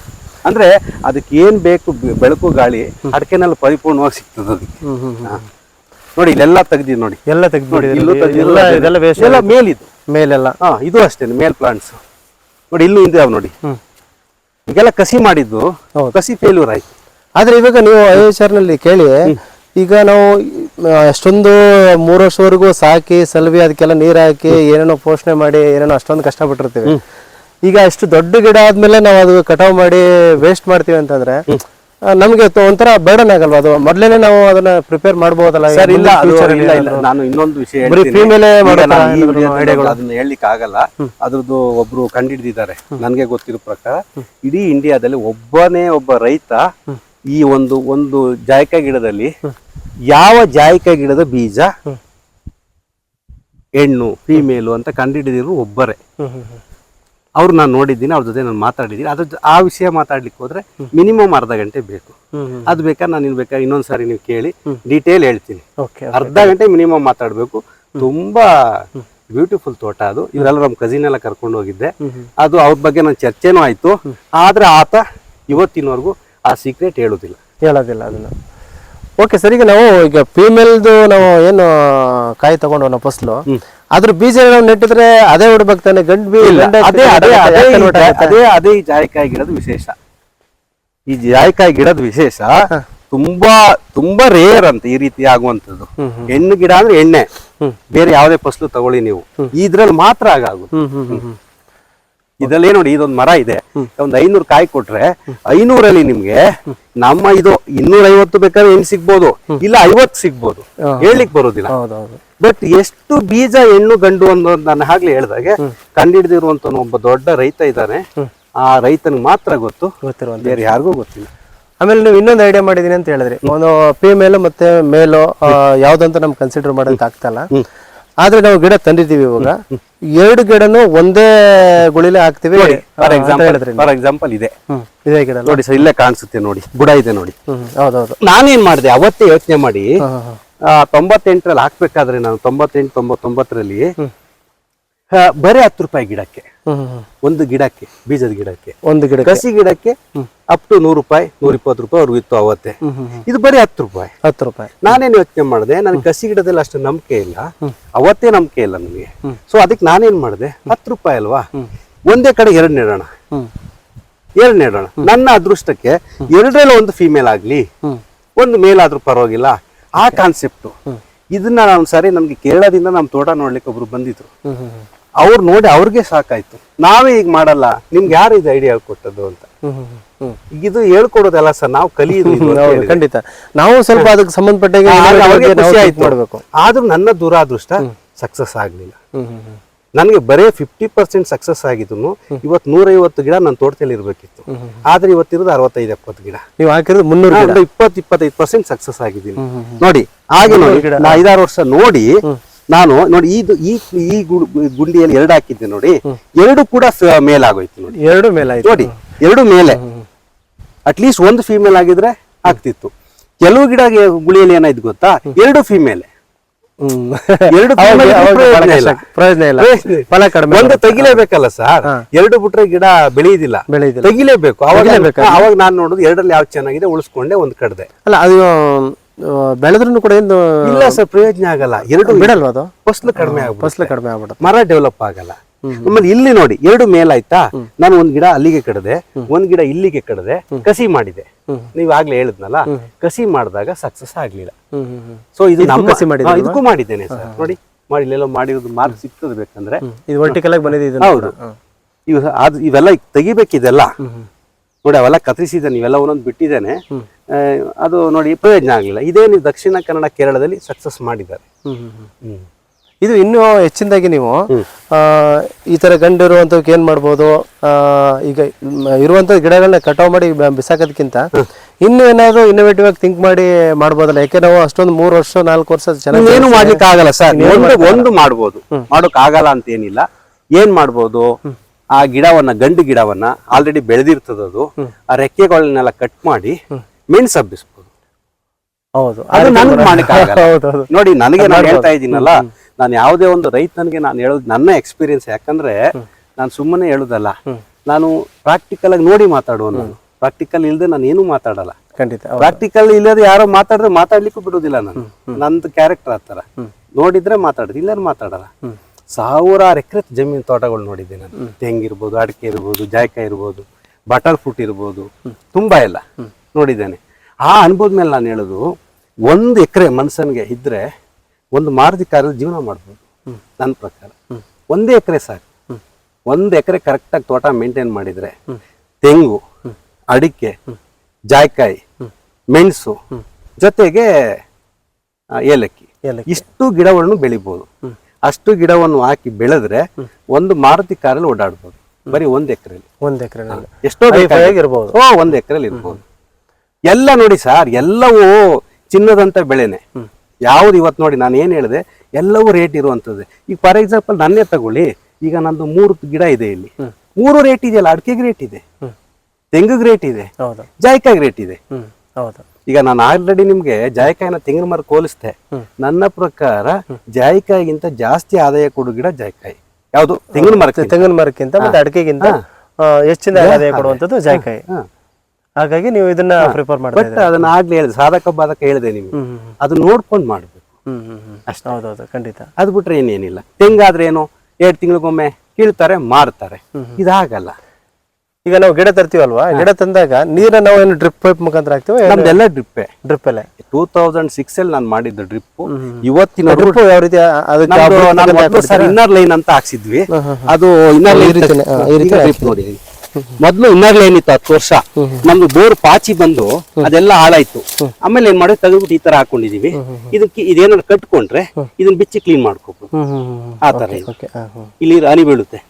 ಅಂದ್ರೆ ಅದಕ್ಕೆ ಏನ್ ಬೇಕು, ಬೆಳಕು ಗಾಳಿ ಅಡಿಕೆನಲ್ಲಿ ಪರಿಪೂರ್ಣವಾಗಿ ಸಿಗ್ತದೆ ಅದಕ್ಕೆ. ನೋಡಿ ಇಲ್ಲೆಲ್ಲ ತೆಗ್ದಿದ್ ನೋಡಿ, ಎಲ್ಲ ತೆಗ್ದು ನೋಡಿ, ಎಲ್ಲ ಮೇಲಿದು ಮೇಲೆಲ್ಲ. ಇದು ಅಷ್ಟೇ ಮೇಲ್ ಪ್ಲಾಂಟ್ಸ್ ನೋಡಿ, ಇಲ್ಲೂ ಇದಾವ್ ನೋಡಿ. ಈಗೆಲ್ಲ ಕಸಿ ಮಾಡಿದ್ದು, ಕಸಿ ಫೇಲ್ಯೂರ್ ಆಯ್ತು. ಆದ್ರೆ ಇವಾಗ ನೀವು IHR ನಲ್ಲಿ ಕೇಳಿ, ಈಗ ನಾವು ಅಷ್ಟೊಂದು 3 ವರ್ಷವರೆಗೂ ಸಾಕಿ ಸಲ್ವಿ ಅದಕ್ಕೆಲ್ಲ ನೀರ್ ಹಾಕಿ ಏನೇನೋ ಪೋಷಣೆ ಮಾಡಿ ಏನೇನೋ ಅಷ್ಟೊಂದು ಕಷ್ಟಪಟ್ಟಿರ್ತೀವಿ. ಈಗ ಅಷ್ಟು ದೊಡ್ಡ ಗಿಡ ಆದ್ಮೇಲೆ ನಾವು ಅದು ಕಟಾವ್ ಮಾಡಿ ವೇಸ್ಟ್ ಮಾಡ್ತೀವಿ ಅಂತಂದ್ರೆ ನಮ್ಗೆ ಒಂಥರ ಬರ್ಡನ್ ಆಗಲ್ವಾ? ಅದು ಮೊದ್ಲೇನೆ ನಾವು ಅದನ್ನ ಪ್ರಿಪೇರ್ ಮಾಡಬಹುದಲ್ಲ? ಸರ್ ಇಲ್ಲ, ನಾನು ಇನ್ನೊಂದು ವಿಷಯ ಅದನ್ನ ಹೇಳಲಿಕ್ಕೆ ಆಗಲ್ಲ. ಅದ್ರದ್ದು ಒಬ್ರು ಕಂಡಿಡಿದಿದ್ದಾರೆ, ನನ್ಗೆ ಗೊತ್ತಿರೋ ಪ್ರಕಾರ ಇಡೀ ಇಂಡಿಯಾದಲ್ಲಿ ಒಬ್ಬ ರೈತ ಈ ಒಂದು ಜಾಯಿಕಾಯಿ ಗಿಡದಲ್ಲಿ ಯಾವ ಜಾಯಿಕಾಯಿ ಗಿಡದ ಬೀಜ ಹೆಣ್ಣು ಫೀಮೇಲು ಅಂತ ಕಂಡುಹಿಡಿದಿರು ಒಬ್ಬರೇ. ಅವ್ರು ನಾನು ನೋಡಿದ್ದೀನಿ, ಅವ್ರ ಜೊತೆ ನಾನು ಮಾತಾಡಿದ್ದೀನಿ. ಆ ವಿಷಯ ಮಾತಾಡ್ಲಿಕ್ಕೆ ಹೋದ್ರೆ ಮಿನಿಮಮ್ ಅರ್ಧ ಗಂಟೆ ಬೇಕು. ಅದು ಬೇಕಾ ನಾನು ಬೇಕಾ ಇನ್ನೊಂದ್ಸಾರಿ ನೀವು ಕೇಳಿ ಡೀಟೇಲ್ ಹೇಳ್ತೀನಿ. ಅರ್ಧ ಗಂಟೆ ಮಿನಿಮಮ್ ಮಾತಾಡ್ಬೇಕು. ತುಂಬಾ ಬ್ಯೂಟಿಫುಲ್ ತೋಟ ಅದು. ಇವರೆಲ್ಲ ನಮ್ಮ ಕಸಿನ್ ಎಲ್ಲ ಕರ್ಕೊಂಡು ಹೋಗಿದ್ದೆ. ಅದು ಅವ್ರ ಬಗ್ಗೆ ನಾನು ಚರ್ಚೆನೂ ಆಯ್ತು. ಆದ್ರೆ ಆತ ಇವತ್ತಿನವರೆಗೂ ಆ ಸೀಕ್ರೆಟ್ ಹೇಳೋದಿಲ್ಲ ಅದನ್ನ. ಓಕೆ ಸರ್, ಈಗ ನಾವು ಈಗ ಫೀಮೇಲ್ದು ನಾವು ಏನು ಕಾಯಿ ತಗೊಂಡು ನಾವು ಫಸ್ಲು ಅದ್ರ ಬೀಜ ನಾವು ನೆಟ್ಟಿದ್ರೆ ಅದೇ ಹುಡ್ಬೇಕು ತಾನೆ, ಗಂಡು ಬೀಜ ಅದೇ ಈ ಜಾಯಿಕಾಯಿ ಗಿಡದ ವಿಶೇಷ. ಈ ಜಾಯಿಕಾಯಿ ಗಿಡದ ವಿಶೇಷ ತುಂಬಾ ರೇರ್ ಅಂತ ಈ ರೀತಿ ಆಗುವಂತದ್ದು. ಹೆಣ್ಣು ಗಿಡ ಅಂದ್ರೆ ಎಣ್ಣೆ, ಬೇರೆ ಯಾವುದೇ ಫಸಲು ತಗೊಳ್ಳಿ ನೀವು, ಇದ್ರಲ್ಲಿ ಮಾತ್ರ ಆಗುತ್ತೆ. ಇದಲ್ಲೇ ನೋಡಿ, ಇದೊಂದು ಮರ ಇದೆ, ಒಂದ್ 500 ಕಾಯಿ ಕೊಟ್ರೆ 500 ನಿಮ್ಗೆ ನಮ್ಮ ಇದು 250 ಬೇಕಾದ್ರೆ ಹೆಣ್ಣು ಸಿಗ್ಬೋದು, ಇಲ್ಲ 50 ಸಿಗ್ಬೋದು, ಹೇಳ್ಲಿಕ್ಕೆ ಬರೋದಿಲ್ಲ. ಬಟ್ ಎಷ್ಟು ಬೀಜ ಹೆಣ್ಣು ಗಂಡು ಅನ್ನೋದು ನಾನು ಆಗ್ಲೇ ಹೇಳ್ದಾಗೆ ಕಂಡಿಡ್ದಿರುವಂತ ಒಬ್ಬ ದೊಡ್ಡ ರೈತ ಇದ್ದಾನೆ. ಆ ರೈತನಿಗೆ ಮಾತ್ರ ಗೊತ್ತಿರೋ, ಬೇರೆ ಯಾರಿಗೂ ಗೊತ್ತಿಲ್ಲ. ಆಮೇಲೆ ನೀವು ಇನ್ನೊಂದು ಐಡಿಯಾ ಮಾಡಿದೀನಿ ಅಂತ ಹೇಳಿದ್ರಿ, ಒಂದು ಫೀಮೇಲ್ ಮತ್ತೆ ಮೇಲು ಯಾವ್ದಂತ ನಮ್ಗೆ ಕನ್ಸಿಡರ್ ಮಾಡೋದಕ್ಕೆ ಆಗ್ತಲ್ಲ. ಆದ್ರೆ ನಾವು ಗಿಡ ತಂದಿದ್ದೀವಿ, ಇವಾಗ 2 ಗಿಡನು ಒಂದೇ ಗುಳಿಲೆ ಹಾಕ್ತಿವಿ. ಫಾರ್ ಎಕ್ಸಾಂಪಲ್ ಇದೆ ಗಿಡ ನೋಡಿ ಸರ್, ಇಲ್ಲೇ ಕಾಣಿಸುತ್ತೆ ನೋಡಿ, ಬುಡ ಇದೆ ನೋಡಿ. ಹೌದೌದು. ನಾನೇನ್ ಮಾಡಿದೆ ಅವತ್ತೇ ಯೋಚನೆ ಮಾಡಿ 98ರಲ್ಲಿ ಹಾಕ್ಬೇಕಾದ್ರೆ, ನಾನು 98-99ರಲ್ಲಿ ಬರೀ 10 ರೂಪಾಯಿ ಗಿಡಕ್ಕೆ, ಒಂದು ಗಿಡಕ್ಕೆ, ಬೀಜದ ಗಿಡಕ್ಕೆ, ಒಂದು ಗಿಡ, ಕಸಿ ಗಿಡಕ್ಕೆ ಅಪ್ ಟು 100 ರೂಪಾಯಿ 120 ರೂಪಾಯಿ ಅವ್ರಿಗೂ ಇತ್ತು ಅವತ್ತೇ. ಇದು ಬರೀ 10 ರೂಪಾಯಿ. ನಾನೇನ್ ಯೋಚನೆ ಮಾಡಿದೆ, ನನಗೆ ಕಸಿ ಗಿಡದಲ್ಲಿ ಅಷ್ಟು ನಂಬಿಕೆ ಇಲ್ಲ, ಅವತ್ತೇ ನಂಬಿಕೆ ಇಲ್ಲ ನನಗೆ. ಸೊ ಅದಕ್ಕೆ ನಾನೇನ್ ಮಾಡಿದೆ, 10 ರೂಪಾಯಿ ಅಲ್ವಾ, ಒಂದೇ ಕಡೆ 2 ನೆಡೋಣ. ನನ್ನ ಅದೃಷ್ಟಕ್ಕೆ 2ರಲ್ಲಿ ಒಂದು ಫೀಮೇಲ್ ಆಗ್ಲಿ, ಒಂದು ಮೇಲ್ ಆದ್ರೂ ಪರವಾಗಿಲ್ಲ, ಆ ಕಾನ್ಸೆಪ್ಟ್. ಇದನ್ನ ನಾನು ಸರಿ, ನಮ್ಗೆ ಕೇರಳದಿಂದ ನಮ್ ತೋಟ ನೋಡ್ಲಿಕ್ಕೆ ಒಬ್ರು ಬಂದಿದ್ರು. ಅವ್ರು ನೋಡಿ ಅವ್ರಿಗೆ ಸಾಕಾಯ್ತು, ನಾವೇ ಈಗ ಮಾಡಲ್ಲ, ನಿಮ್ಗೆ ಯಾರು ಇದು ಐಡಿಯಾ ಹೇಳ್ಕೊಟ್ಟದ್ದು ಅಂತ. ಇದು ಹೇಳ್ಕೊಡೋದಲ್ಲ ಸರ್, ನಾವು ಕಲಿಯುದು. ಖಂಡಿತ ನಾವು ಸ್ವಲ್ಪ ಅದಕ್ಕೆ ಸಂಬಂಧಪಟ್ಟ ಮಾಡ್ಬೇಕು. ಆದ್ರೂ ನನ್ನ ದುರಾದೃಷ್ಟ ಸಕ್ಸಸ್ ಆಗ್ಲಿಲ್ಲ. ನನಗೆ ಬರೇ 50% ಸಕ್ಸಸ್ ಆಗಿದ್ರು ಇವತ್ತು 150 ಗಿಡ ನನ್ನ ತೋಟದಲ್ಲಿ ಇರ್ಬೇಕಿತ್ತು. ಆದ್ರೆ ಇವತ್ತಿರೋದು 65-70 ಗಿಡ. ನೀವು ಹಾಕಿರೋದು 300, 20-25% ಸಕ್ಸಸ್ ಆಗಿದ್ದೀನಿ ನೋಡಿ. ಹಾಗೆ ನೋಡಿ, 5-6 ವರ್ಷ ನೋಡಿ ನಾನು ನೋಡಿ, ಈ ಗುಂಡಿಯಲ್ಲಿ 2 ಹಾಕಿದ್ದೆ ನೋಡಿ, 2 ಕೂಡ ಮೇಲ್ ಆಗೋಯ್ತು ನೋಡಿ. 2 ಮೇಲಾಯ್ತು ನೋಡಿ, 2 ಮೇಲೆ. ಅಟ್ಲೀಸ್ಟ್ ಒಂದು ಫೀಮೇಲ್ ಆಗಿದ್ರೆ ಆಗ್ತಿತ್ತು. ಕೆಲವು ಗಿಡ ಗುಳಿಯಲ್ಲಿ ಏನಾಯ್ತು ಗೊತ್ತಾ, 2 ಫೀಮೇಲೆ. ಎರಡು ಪ್ರಯೋಜನ ಇಲ್ಲ, ಫಲ ಕಡಿಮೆ, ಒಂದು ತೆಗಿಲೇಬೇಕಲ್ಲ ಸರ್. ಎರಡು ಬಿಟ್ರೆ ಗಿಡ ಬೆಳೆಯುದಿಲ್ಲ, ತೆಗಿಲೇಬೇಕು. ಅವಾಗ ನಾನು ನೋಡುದು ಎರಡರಲ್ಲಿ ಯಾವ್ದು ಚೆನ್ನಾಗಿದೆ ಉಳಿಸ್ಕೊಂಡೆ ಒಂದ್ ಕಡ್ದೆ. ಅಲ್ಲ ಅದು ಬೆಳೆದ್ರೂ ಕೂಡ ಏನು ಇಲ್ಲ ಸರ್, ಪ್ರಯೋಜನ ಆಗಲ್ಲ. ಎರಡು ಬಿಡಲ್ವಾ ಅದು? ಫಸಲು ಕಡಿಮೆ ಆಗ್ಬಿಡುತ್ತೆ, ಫಸಲು ಕಡಿಮೆ ಆಗ್ಬಿಡುತ್ತೆ, ಮರ ಡೆವಲಪ್ ಆಗಲ್ಲ. ಆಮೇಲೆ ಇಲ್ಲಿ ನೋಡಿ, ಎರಡು ಮೇಲಾಯ್ತಾ, ನಾನು ಒಂದ್ ಗಿಡ ಅಲ್ಲಿಗೆ ಕಡದೆ, ಒಂದ್ ಗಿಡ ಇಲ್ಲಿಗೆ ಕಡದೆ, ಕಸಿ ಮಾಡಿದೆ. ನೀವ್ ಆಗ್ಲೇ ಹೇಳಿದ್ನಲ್ಲ, ಕಸಿ ಮಾಡಿದಾಗ ಸಕ್ಸಸ್ ಆಗ್ಲಿಲ್ಲ. ಸೊ ಇದು ಕಸಿ ಮಾಡಿದ್ದೀರಾ? ಇದಕ್ಕೂ ಮಾಡಿದ್ದೇನೆ ಸರ್. ನೋಡಿ ಮಾಡಿ, ಇಲ್ಲೆಲ್ಲ ಮಾಡಿರೋದು ಮಾರ್ಕ್ ಸಿಗ್ತದೆ ಬೇಕಂದ್ರೆ. ಇದು ವರ್ಟಿಕಲ್ ಆಗಿ ಬಂದಿದೆ ಇದು. ಹೌದು, ಇವೆಲ್ಲ ತೆಗಿಬೇಕಿದೆಲ್ಲ ನೋಡಿ, ಅವೆಲ್ಲ ಕತ್ತರಿಸಿದ್ದೇನೆ, ಇವೆಲ್ಲ ಒಂದೊಂದು ಬಿಟ್ಟಿದ್ದೇನೆ. ಅದು ನೋಡಿ ಪ್ರಯೋಜನ ಆಗ್ಲಿಲ್ಲ. ಇದೇನು ದಕ್ಷಿಣ ಕನ್ನಡ ಕೇರಳದಲ್ಲಿ ಸಕ್ಸಸ್ ಮಾಡಿದ್ದಾರೆ. ಇದು ಇನ್ನೂ ಹೆಚ್ಚಿನದಾಗಿ ನೀವು ಈ ತರ ಗಂಡು ಇರುವಂತವಕ್ಕೆ ಏನ್ ಮಾಡ್ಬೋದು, ಈಗ ಇರುವಂತ ಗಿಡಗಳನ್ನ ಕಟಾವ್ ಮಾಡಿ ಬಿಸಾಕೋದಕ್ಕಿಂತ ಇನ್ನು ಏನಾದ್ರು ಇನ್ನೋವೇಟಿವ್ ಆಗಿ ಥಿಂಕ್ ಮಾಡಿ ಮಾಡ್ಬೋದಲ್ಲ? ಯಾಕೆ ನಾವು ಅಷ್ಟೊಂದು 3 ವರ್ಷ 4 ವರ್ಷ ಚೆನ್ನಾಗಿ ಏನು ಮಾಡ್ಲಿಕ್ಕೆ ಆಗಲ್ಲ ಸರ್. ಒಂದು ಮಾಡ್ಬೋದು, ಮಾಡೋಕ್ ಆಗಲ್ಲ ಅಂತ ಏನಿಲ್ಲ. ಏನ್ ಮಾಡ್ಬೋದು, ಆ ಗಿಡವನ್ನ, ಗಂಡು ಗಿಡವನ್ನ ಆಲ್ರೆಡಿ ಬೆಳೆದಿರ್ತದದು, ಆ ರೆಕ್ಕೆಗಳನ್ನೆಲ್ಲ ಕಟ್ ಮಾಡಿ ಮೆಣಸು ಹಬ್ಬಿಸ್ಬೋದು. ಹೌದು, ಅದು ನನ್ಗೆ ಮಾಡಕ್ ಆಗಲ್ಲ. ನೋಡಿ, ನನಗೆ ನಾನು ಹೇಳ್ತಾ ಇದ್ದೀನಲ್ಲ, ನಾನು ಯಾವುದೇ ಒಂದು ರೈತನಿಗೆ ನಾನು ಹೇಳೋದು ನನ್ನ ಎಕ್ಸ್ಪೀರಿಯನ್ಸ್. ಯಾಕಂದ್ರೆ ನಾನು ಸುಮ್ಮನೆ ಹೇಳುದಲ್ಲ, ನಾನು ಪ್ರಾಕ್ಟಿಕಲ್ ಆಗಿ ನೋಡಿ ಮಾತಾಡುವ. ನಾನು ಪ್ರಾಕ್ಟಿಕಲ್ ಇಲ್ಲದೆ ನಾನು ಏನು ಮಾತಾಡಲ್ಲ. ಖಂಡಿತ ಪ್ರಾಕ್ಟಿಕಲ್ ಇಲ್ಲದೆ ಯಾರೋ ಮಾತಾಡಿದ್ರೆ ಮಾತಾಡ್ಲಿಕ್ಕೂ ಬಿಡುದಿಲ್ಲ. ನಾನು ನಂದು ಕ್ಯಾರೆಕ್ಟರ್ ಆತರ, ನೋಡಿದ್ರೆ ಮಾತಾಡುದು, ಇಲ್ಲಾರು ಮಾತಾಡಲ್ಲ. 1000 ಎಕರೆ ಜಮೀನು ತೋಟಗಳು ನೋಡಿದ್ದೆ ನಾನು. ತೆಂಗಿರ್ಬೋದು, ಅಡಿಕೆ ಇರ್ಬೋದು, ಜಾಯ್ಕಾಯಿ ಇರ್ಬೋದು, ಬಟರ್ ಫ್ರೂಟ್ ಇರ್ಬೋದು, ತುಂಬಾ ಎಲ್ಲ ನೋಡಿದ್ದೇನೆ. ಆ ಅನುಭವದ ಮೇಲೆ ನಾನು ಹೇಳೋದು, 1 ಎಕರೆ ಮನುಷ್ಯನಿಗೆ ಇದ್ರೆ ಒಂದು ಮಾರುತಿ ಕಾರಲ್ಲಿ ಜೀವನ ಮಾಡ್ಬೋದು. ನನ್ನ ಪ್ರಕಾರ 1 ಎಕರೆ ಸಾಕು. 1 ಎಕರೆ ಕರೆಕ್ಟಾಗಿ ತೋಟ ಮೇಂಟೈನ್ ಮಾಡಿದ್ರೆ, ತೆಂಗು, ಅಡಿಕೆ, ಜಾಯ್ಕಾಯಿ, ಮೆಣಸು, ಜೊತೆಗೆ ಏಲಕ್ಕಿ, ಇಷ್ಟು ಗಿಡಗಳನ್ನು ಬೆಳಿಬೋದು. ಅಷ್ಟು ಗಿಡವನ್ನು ಹಾಕಿ ಬೆಳೆದ್ರೆ ಒಂದು ಮಾರುತಿ ಕಾರಲ್ಲಿ ಓಡಾಡ್ಬೋದು, ಬರೀ 1 ಎಕರೆಲಿ. 1 ಎಕರೆ ಎಷ್ಟೋ ಇರ್ಬೋದು. 1 ಎಕರೆಲಿ ಇರ್ಬೋದು. ಎಲ್ಲ ನೋಡಿ ಸರ್, ಎಲ್ಲವೂ ಚಿನ್ನದಂತ ಬೆಳೆನೆ. ಯಾವ್ದು ಇವತ್ತು ನೋಡಿ, ನಾನು ಏನ್ ಹೇಳಿದೆ, ಎಲ್ಲವೂ ರೇಟ್ ಇರುವಂತದ್ದು. ಈಗ ಫಾರ್ ಎಕ್ಸಾಂಪಲ್ ನನ್ನೇ ತಗೊಳ್ಳಿ, ಈಗ ನಂದು 3 ಗಿಡ ಇದೆ ಇಲ್ಲಿ, 3 ರೇಟ್ ಇದೆಯಲ್ಲ. ಅಡಿಕೆಗೆ ರೇಟ್ ಇದೆ, ತೆಂಗಿಗೆ ರೇಟ್ ಇದೆ, ಜಾಯ್ಕಾಯಿಗೆ ರೇಟ್ ಇದೆ. ಈಗ ನಾನು ಆಲ್ರೆಡಿ ನಿಮ್ಗೆ ಜಾಯ್ಕಾಯಿನ ತೆಂಗಿನ ಮರ ಹೋಲಿಸ್ತೆ. ನನ್ನ ಪ್ರಕಾರ ಜಾಯ್ಕಾಯಿಗಿಂತ ಜಾಸ್ತಿ ಆದಾಯ ಕೊಡೋ ಗಿಡ ಜಾಯ್ಕಾಯಿ. ಯಾವ್ದು? ತೆಂಗಿನ ಮರಕ್ಕಿಂತ ಮತ್ತೆ ಅಡಿಕೆಗಿಂತ ಹೆಚ್ಚಿನ ಆದಾಯ ಕೊಡುವಂತದ್ದು ಜಾಯ್ಕಾಯಿ. ಹಾಗಾಗಿ ನೀವು ಇದನ್ನ ಪ್ರಿಫರ್ ಮಾಡಿ. ಬಟ್ ಅದನ್ನ ಆಗ್ಲೇ ಹೇಳಿದೆ, ಸಾಧಕ ಬಾಧಕ ಹೇಳಿದೆ ನಿಮ್ಗೆ, ಅದು ನೋಡ್ಕೊಂಡು ಮಾಡ್ಬೇಕು ಅಷ್ಟೇ. ಹೌದೌದು, ಖಂಡಿತ. ಅದು ಬಿಟ್ರೆ ಏನೇನಿಲ್ಲ. ತೆಂಗಾದ್ರೆ ಏನು, 2 ತಿಂಗಳಿಗೊಮ್ಮೆ ಕೀಳ್ತಾರೆ, ಮಾರ್ತಾರೆ. ಇದಾಗಲ್ಲ. ಈಗ ನಾವು ಗಿಡ ತರ್ತೀವಲ್ವಾ, ಗಿಡ ತಂದಾಗ ನೀರನ್ನ ನಾವು ಏನು ಡ್ರಿಪ್ ಪೈಪ್ ಮುಖಾಂತರ ಹಾಕ್ತೀವಿ? ನಮ್ದೆಲ್ಲ ಡ್ರಿಪ್ ಅಲ್ಲೇ 2006 ಅಲ್ಲಿ ನಾನು ಮಾಡಿದ್ದ ಡ್ರಿಪ್. ಇವತ್ತಿನ ಡ್ರಿಪ್ ಯಾವ ರೀತಿ? ಇನ್ನರ್ ಲೈನ್ ಅಂತ ಹಾಕ್ಸಿದ್ವಿ. ಅದು ಇನ್ನರ್ ಲೈನ್ ನೋಡಿ, ಮೊದ್ಲು ಇನ್ನರ್ ಲೈನ್ ಇತ್ತು 10 ವರ್ಷ. ನಮ್ದು ಬೋರ್ ಪಾಚಿ ಬಂದು ಅದೆಲ್ಲ ಹಾಳಾಯ್ತು. ಆಮೇಲೆ ಏನ್ ಮಾಡಿ ತೆಗೆದ್ಬಿಟ್ಟು ಈ ತರ ಹಾಕೊಂಡಿದೀವಿ. ಇದಕ್ಕೆ ಇದೇನಾದ್ರು ಕಟ್ಕೊಂಡ್ರೆ ಇದನ್ನ ಬಿಚ್ಚಿ ಕ್ಲೀನ್ ಮಾಡ್ಕೋಬಹುದು. ಆ ತರ ಇಲ್ಲಿ ಹನಿ ಬೀಳುತ್ತೆ.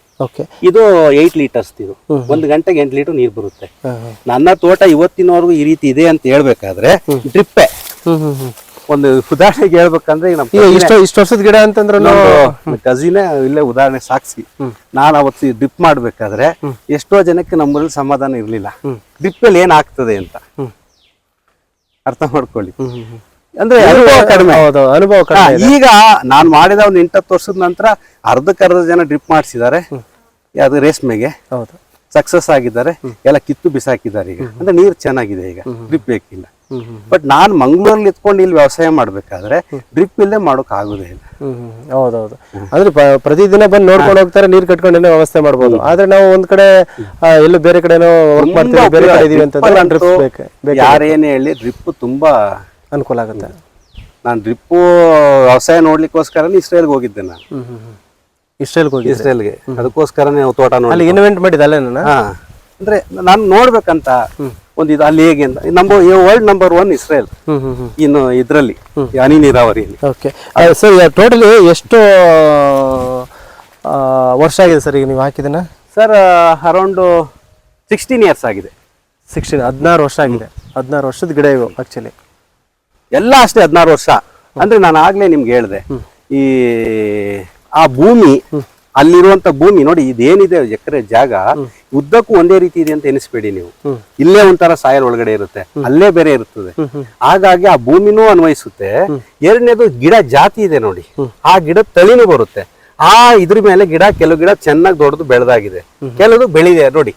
ಇದು 8 ಲೀಟರ್ಸ್. ಇದು 1 ಗಂಟೆಗೆ 8 ಲೀಟರ್ ನೀರು ಬರುತ್ತೆ. ನನ್ನ ತೋಟ ಇವತ್ತಿನವರೆಗೂ ಈ ರೀತಿ ಇದೆ ಅಂತ ಹೇಳ್ಬೇಕಾದ್ರೆ ಡ್ರಿಪ್ಪೆ. ಒಂದು ಉದಾಹರಣೆಗೆ ಹೇಳ್ಬೇಕಂದ್ರೆ, ಇಷ್ಟು ವರ್ಷದ ಗಿಡ ಅಂತಂದ್ರೆ ಕಸಿನೇ ಇಲ್ಲೇ ಉದಾಹರಣೆ ಸಾಕ್ಷಿ. ನಾನು ಅವತ್ತು ಡ್ರಿಪ್ ಮಾಡ್ಬೇಕಾದ್ರೆ ಎಷ್ಟೋ ಜನಕ್ಕೆ ನಮ್ಮಲ್ಲಿ ಸಮಾಧಾನ ಇರ್ಲಿಲ್ಲ, ಡ್ರಿಪ್ ಅಲ್ಲಿ ಏನ್ ಆಗ್ತದೆ ಅಂತ. ಅರ್ಥ ಮಾಡ್ಕೊಳ್ಳಿ. ಅಂದ್ರೆ ಅನುಭವ ಕಡಿಮೆ. ಈಗ ನಾನು ಮಾಡಿದ ಒಂದು 8-10 ವರ್ಷದ ನಂತರ ಅರ್ಧಕ್ಕರ್ಧ ಜನ ಡ್ರಿಪ್ ಮಾಡಿಸಿದ್ದಾರೆ. ಅದು ರೇಷ್ಮೆಗೆ ಸಕ್ಸಸ್ ಆಗಿದ್ದಾರೆ, ಎಲ್ಲ ಕಿತ್ತು ಬಿಸಾಕಿದ್ದಾರೆ. ಈಗ ಅಂದ್ರೆ ನೀರು ಚೆನ್ನಾಗಿದೆ, ಈಗ ಡ್ರಿಪ್ ಬೇಕಿಲ್ಲ. ಬಟ್ ನಾನ್ ಮಂಗಳೂರಲ್ಲಿ ಎತ್ಕೊಂಡು ಇಲ್ಲಿ ವ್ಯವಸಾಯ ಮಾಡ್ಬೇಕಾದ್ರೆ ಡ್ರಿಪ್ ಇಲ್ಲದೆ ಮಾಡೋಕ್ ಆಗುದೇ ಇಲ್ಲ. ಹೌದೌದು. ಅಂದ್ರೆ ಪ್ರತಿದಿನ ಬಂದು ನೋಡ್ಕೊಂಡು ಹೋಗ್ತಾರೆ, ನೀರ್ ಕಟ್ಕೊಂಡು ವ್ಯವಸ್ಥೆ ಮಾಡ್ಬೋದು. ಆದ್ರೆ ನಾವು ಒಂದ್ ಕಡೆ ಎಲ್ಲೂ ಬೇರೆ ಕಡೆ ವರ್ಕ್ ಮಾಡ್ತೀವಿ, ಬೇರೆ ಕಡೆ ಇದೀವಿ ಅಂತ ಯಾರೇನೇ ಹೇಳಿ ಡ್ರಿಪ್ ತುಂಬಾ ಅನುಕೂಲ ಆಗುತ್ತೆ. ನಾನು ಡ್ರಿಪ್ ವ್ಯವಸಾಯ ನೋಡ್ಲಿಕ್ಕೋಸ್ಕರ ಇಸ್ರೇಲ್ಗೆ ಹೋಗಿದ್ದೆ. ನಾನು ಇಸ್ರೇಲ್ಗೆ ಅದಕ್ಕೋಸ್ಕರನೇ ತೋಟ ನೋಡಿ ಇನ್ವೆಂಟ್ ಮಾಡಿದ ಅಲ್ಲೇ ನಾನು. ಅಂದ್ರೆ ನಾನು ನೋಡ್ಬೇಕಂತ ಒಂದು ಇದು ಅಲ್ಲಿ ಹೇಗೆ ಅಂತ. ವರ್ಲ್ಡ್ ನಂಬರ್ 1 ಇಸ್ರೇಲ್ ಇನ್ನು ಇದ್ರಲ್ಲಿ ಹನಿ ನೀರಾವರಿಯಲ್ಲಿ. ಓಕೆ ಸರ್, ಟೋಟಲಿ ಎಷ್ಟು ವರ್ಷ ಆಗಿದೆ ಸರ್ ಈಗ ನೀವು ಹಾಕಿದನ? ಸರ್ ಅರೌಂಡ್ 16 ಇಯರ್ಸ್ ಆಗಿದೆ. 16 ವರ್ಷ ಆಗಿದೆ. 16 ವರ್ಷದ ಗಿಡ ಇವು ಆಕ್ಚುಲಿ ಎಲ್ಲ ಅಷ್ಟೇ. 16 ವರ್ಷ ಅಂದ್ರೆ ನಾನು ಆಗ್ಲೇ ನಿಮ್ಗೆ ಹೇಳಿದೆ, ಈ ಆ ಭೂಮಿ ಅಲ್ಲಿರುವಂತ ಭೂಮಿ ನೋಡಿ, ಇದೇನಿದೆ ಎಕರೆ ಜಾಗ ಉದ್ದಕ್ಕೂ ಒಂದೇ ರೀತಿ ಇದೆ ಅಂತ ಎನಿಸ್ಬೇಡಿ ನೀವು. ಇಲ್ಲೇ ಒಂಥರ ಸಾಯಲ್ ಒಳಗಡೆ ಇರುತ್ತೆ, ಅಲ್ಲೇ ಬೇರೆ ಇರ್ತದೆ. ಹಾಗಾಗಿ ಆ ಭೂಮಿನೂ ಅನ್ವಯಿಸುತ್ತೆ. ಎರಡನೇದು ಗಿಡ ಜಾತಿ ಇದೆ ನೋಡಿ, ಆ ಗಿಡ ತಳಿನೂ ಬರುತ್ತೆ. ಆ ಇದ್ರ ಮೇಲೆ ಗಿಡ, ಕೆಲವು ಗಿಡ ಚೆನ್ನಾಗಿ ದೊಡ್ಡದು ಬೆಳೆದಾಗಿದೆ, ಕೆಲವು ಬೆಳಿದೆ ನೋಡಿ.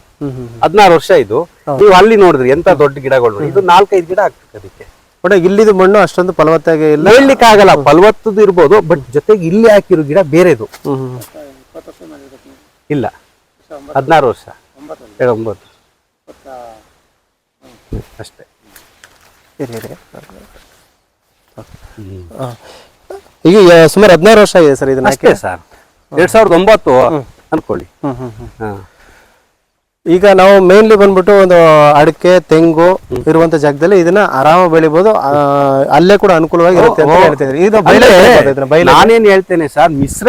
16 ವರ್ಷ ಇದು. ನೀವು ಅಲ್ಲಿ ನೋಡಿದ್ರಿ ಎಂತ ದೊಡ್ಡ ಗಿಡಗಳು ನೋಡಿ. ಇದು 4-5 ಗಿಡ ಆಗ್ತದೆ ಅದಕ್ಕೆ. ಬಟ್ ಇಲ್ಲಿದು ಮಣ್ಣು ಅಷ್ಟೊಂದು ಫಲವತ್ತಾಗಿ ಇಲ್ಲ, ಹೇಳ್ಲಿಕ್ಕೆ ಆಗಲ್ಲ. ಫಲವತ್ತದು ಇರ್ಬೋದು, ಬಟ್ ಜೊತೆಗೆ ಇಲ್ಲಿ ಹಾಕಿರೋ ಗಿಡ ಬೇರೆದು. ಇಲ್ಲ 16 ವರ್ಷ 9 ಅಷ್ಟೇ. ಈಗ ಸುಮಾರು 16 ವರ್ಷ ಆಗಿದೆ ಸರ್ ಇದನ್ನ. ಅಷ್ಟೇ ಸರ್, 2009 ಅನ್ಕೊಳ್ಳಿ. ಈಗ ನಾವು ಮೇನ್ಲಿ ಬಂದ್ಬಿಟ್ಟು ಒಂದು ಅಡಿಕೆ, ತೆಂಗು ಇರುವಂತ ಜಾಗದಲ್ಲಿ ಇದನ್ನ ಆರಾಮ ಬೆಳಿಬಹುದು, ಅಲ್ಲೇ ಕೂಡ ಅನುಕೂಲವಾಗಿ ಇರುತ್ತೆ ಅಂತ ಹೇಳ್ತಿದ್ರಿ. ನಾನೇನ್ ಹೇಳ್ತೇನೆ ಸರ್, ಮಿಶ್ರ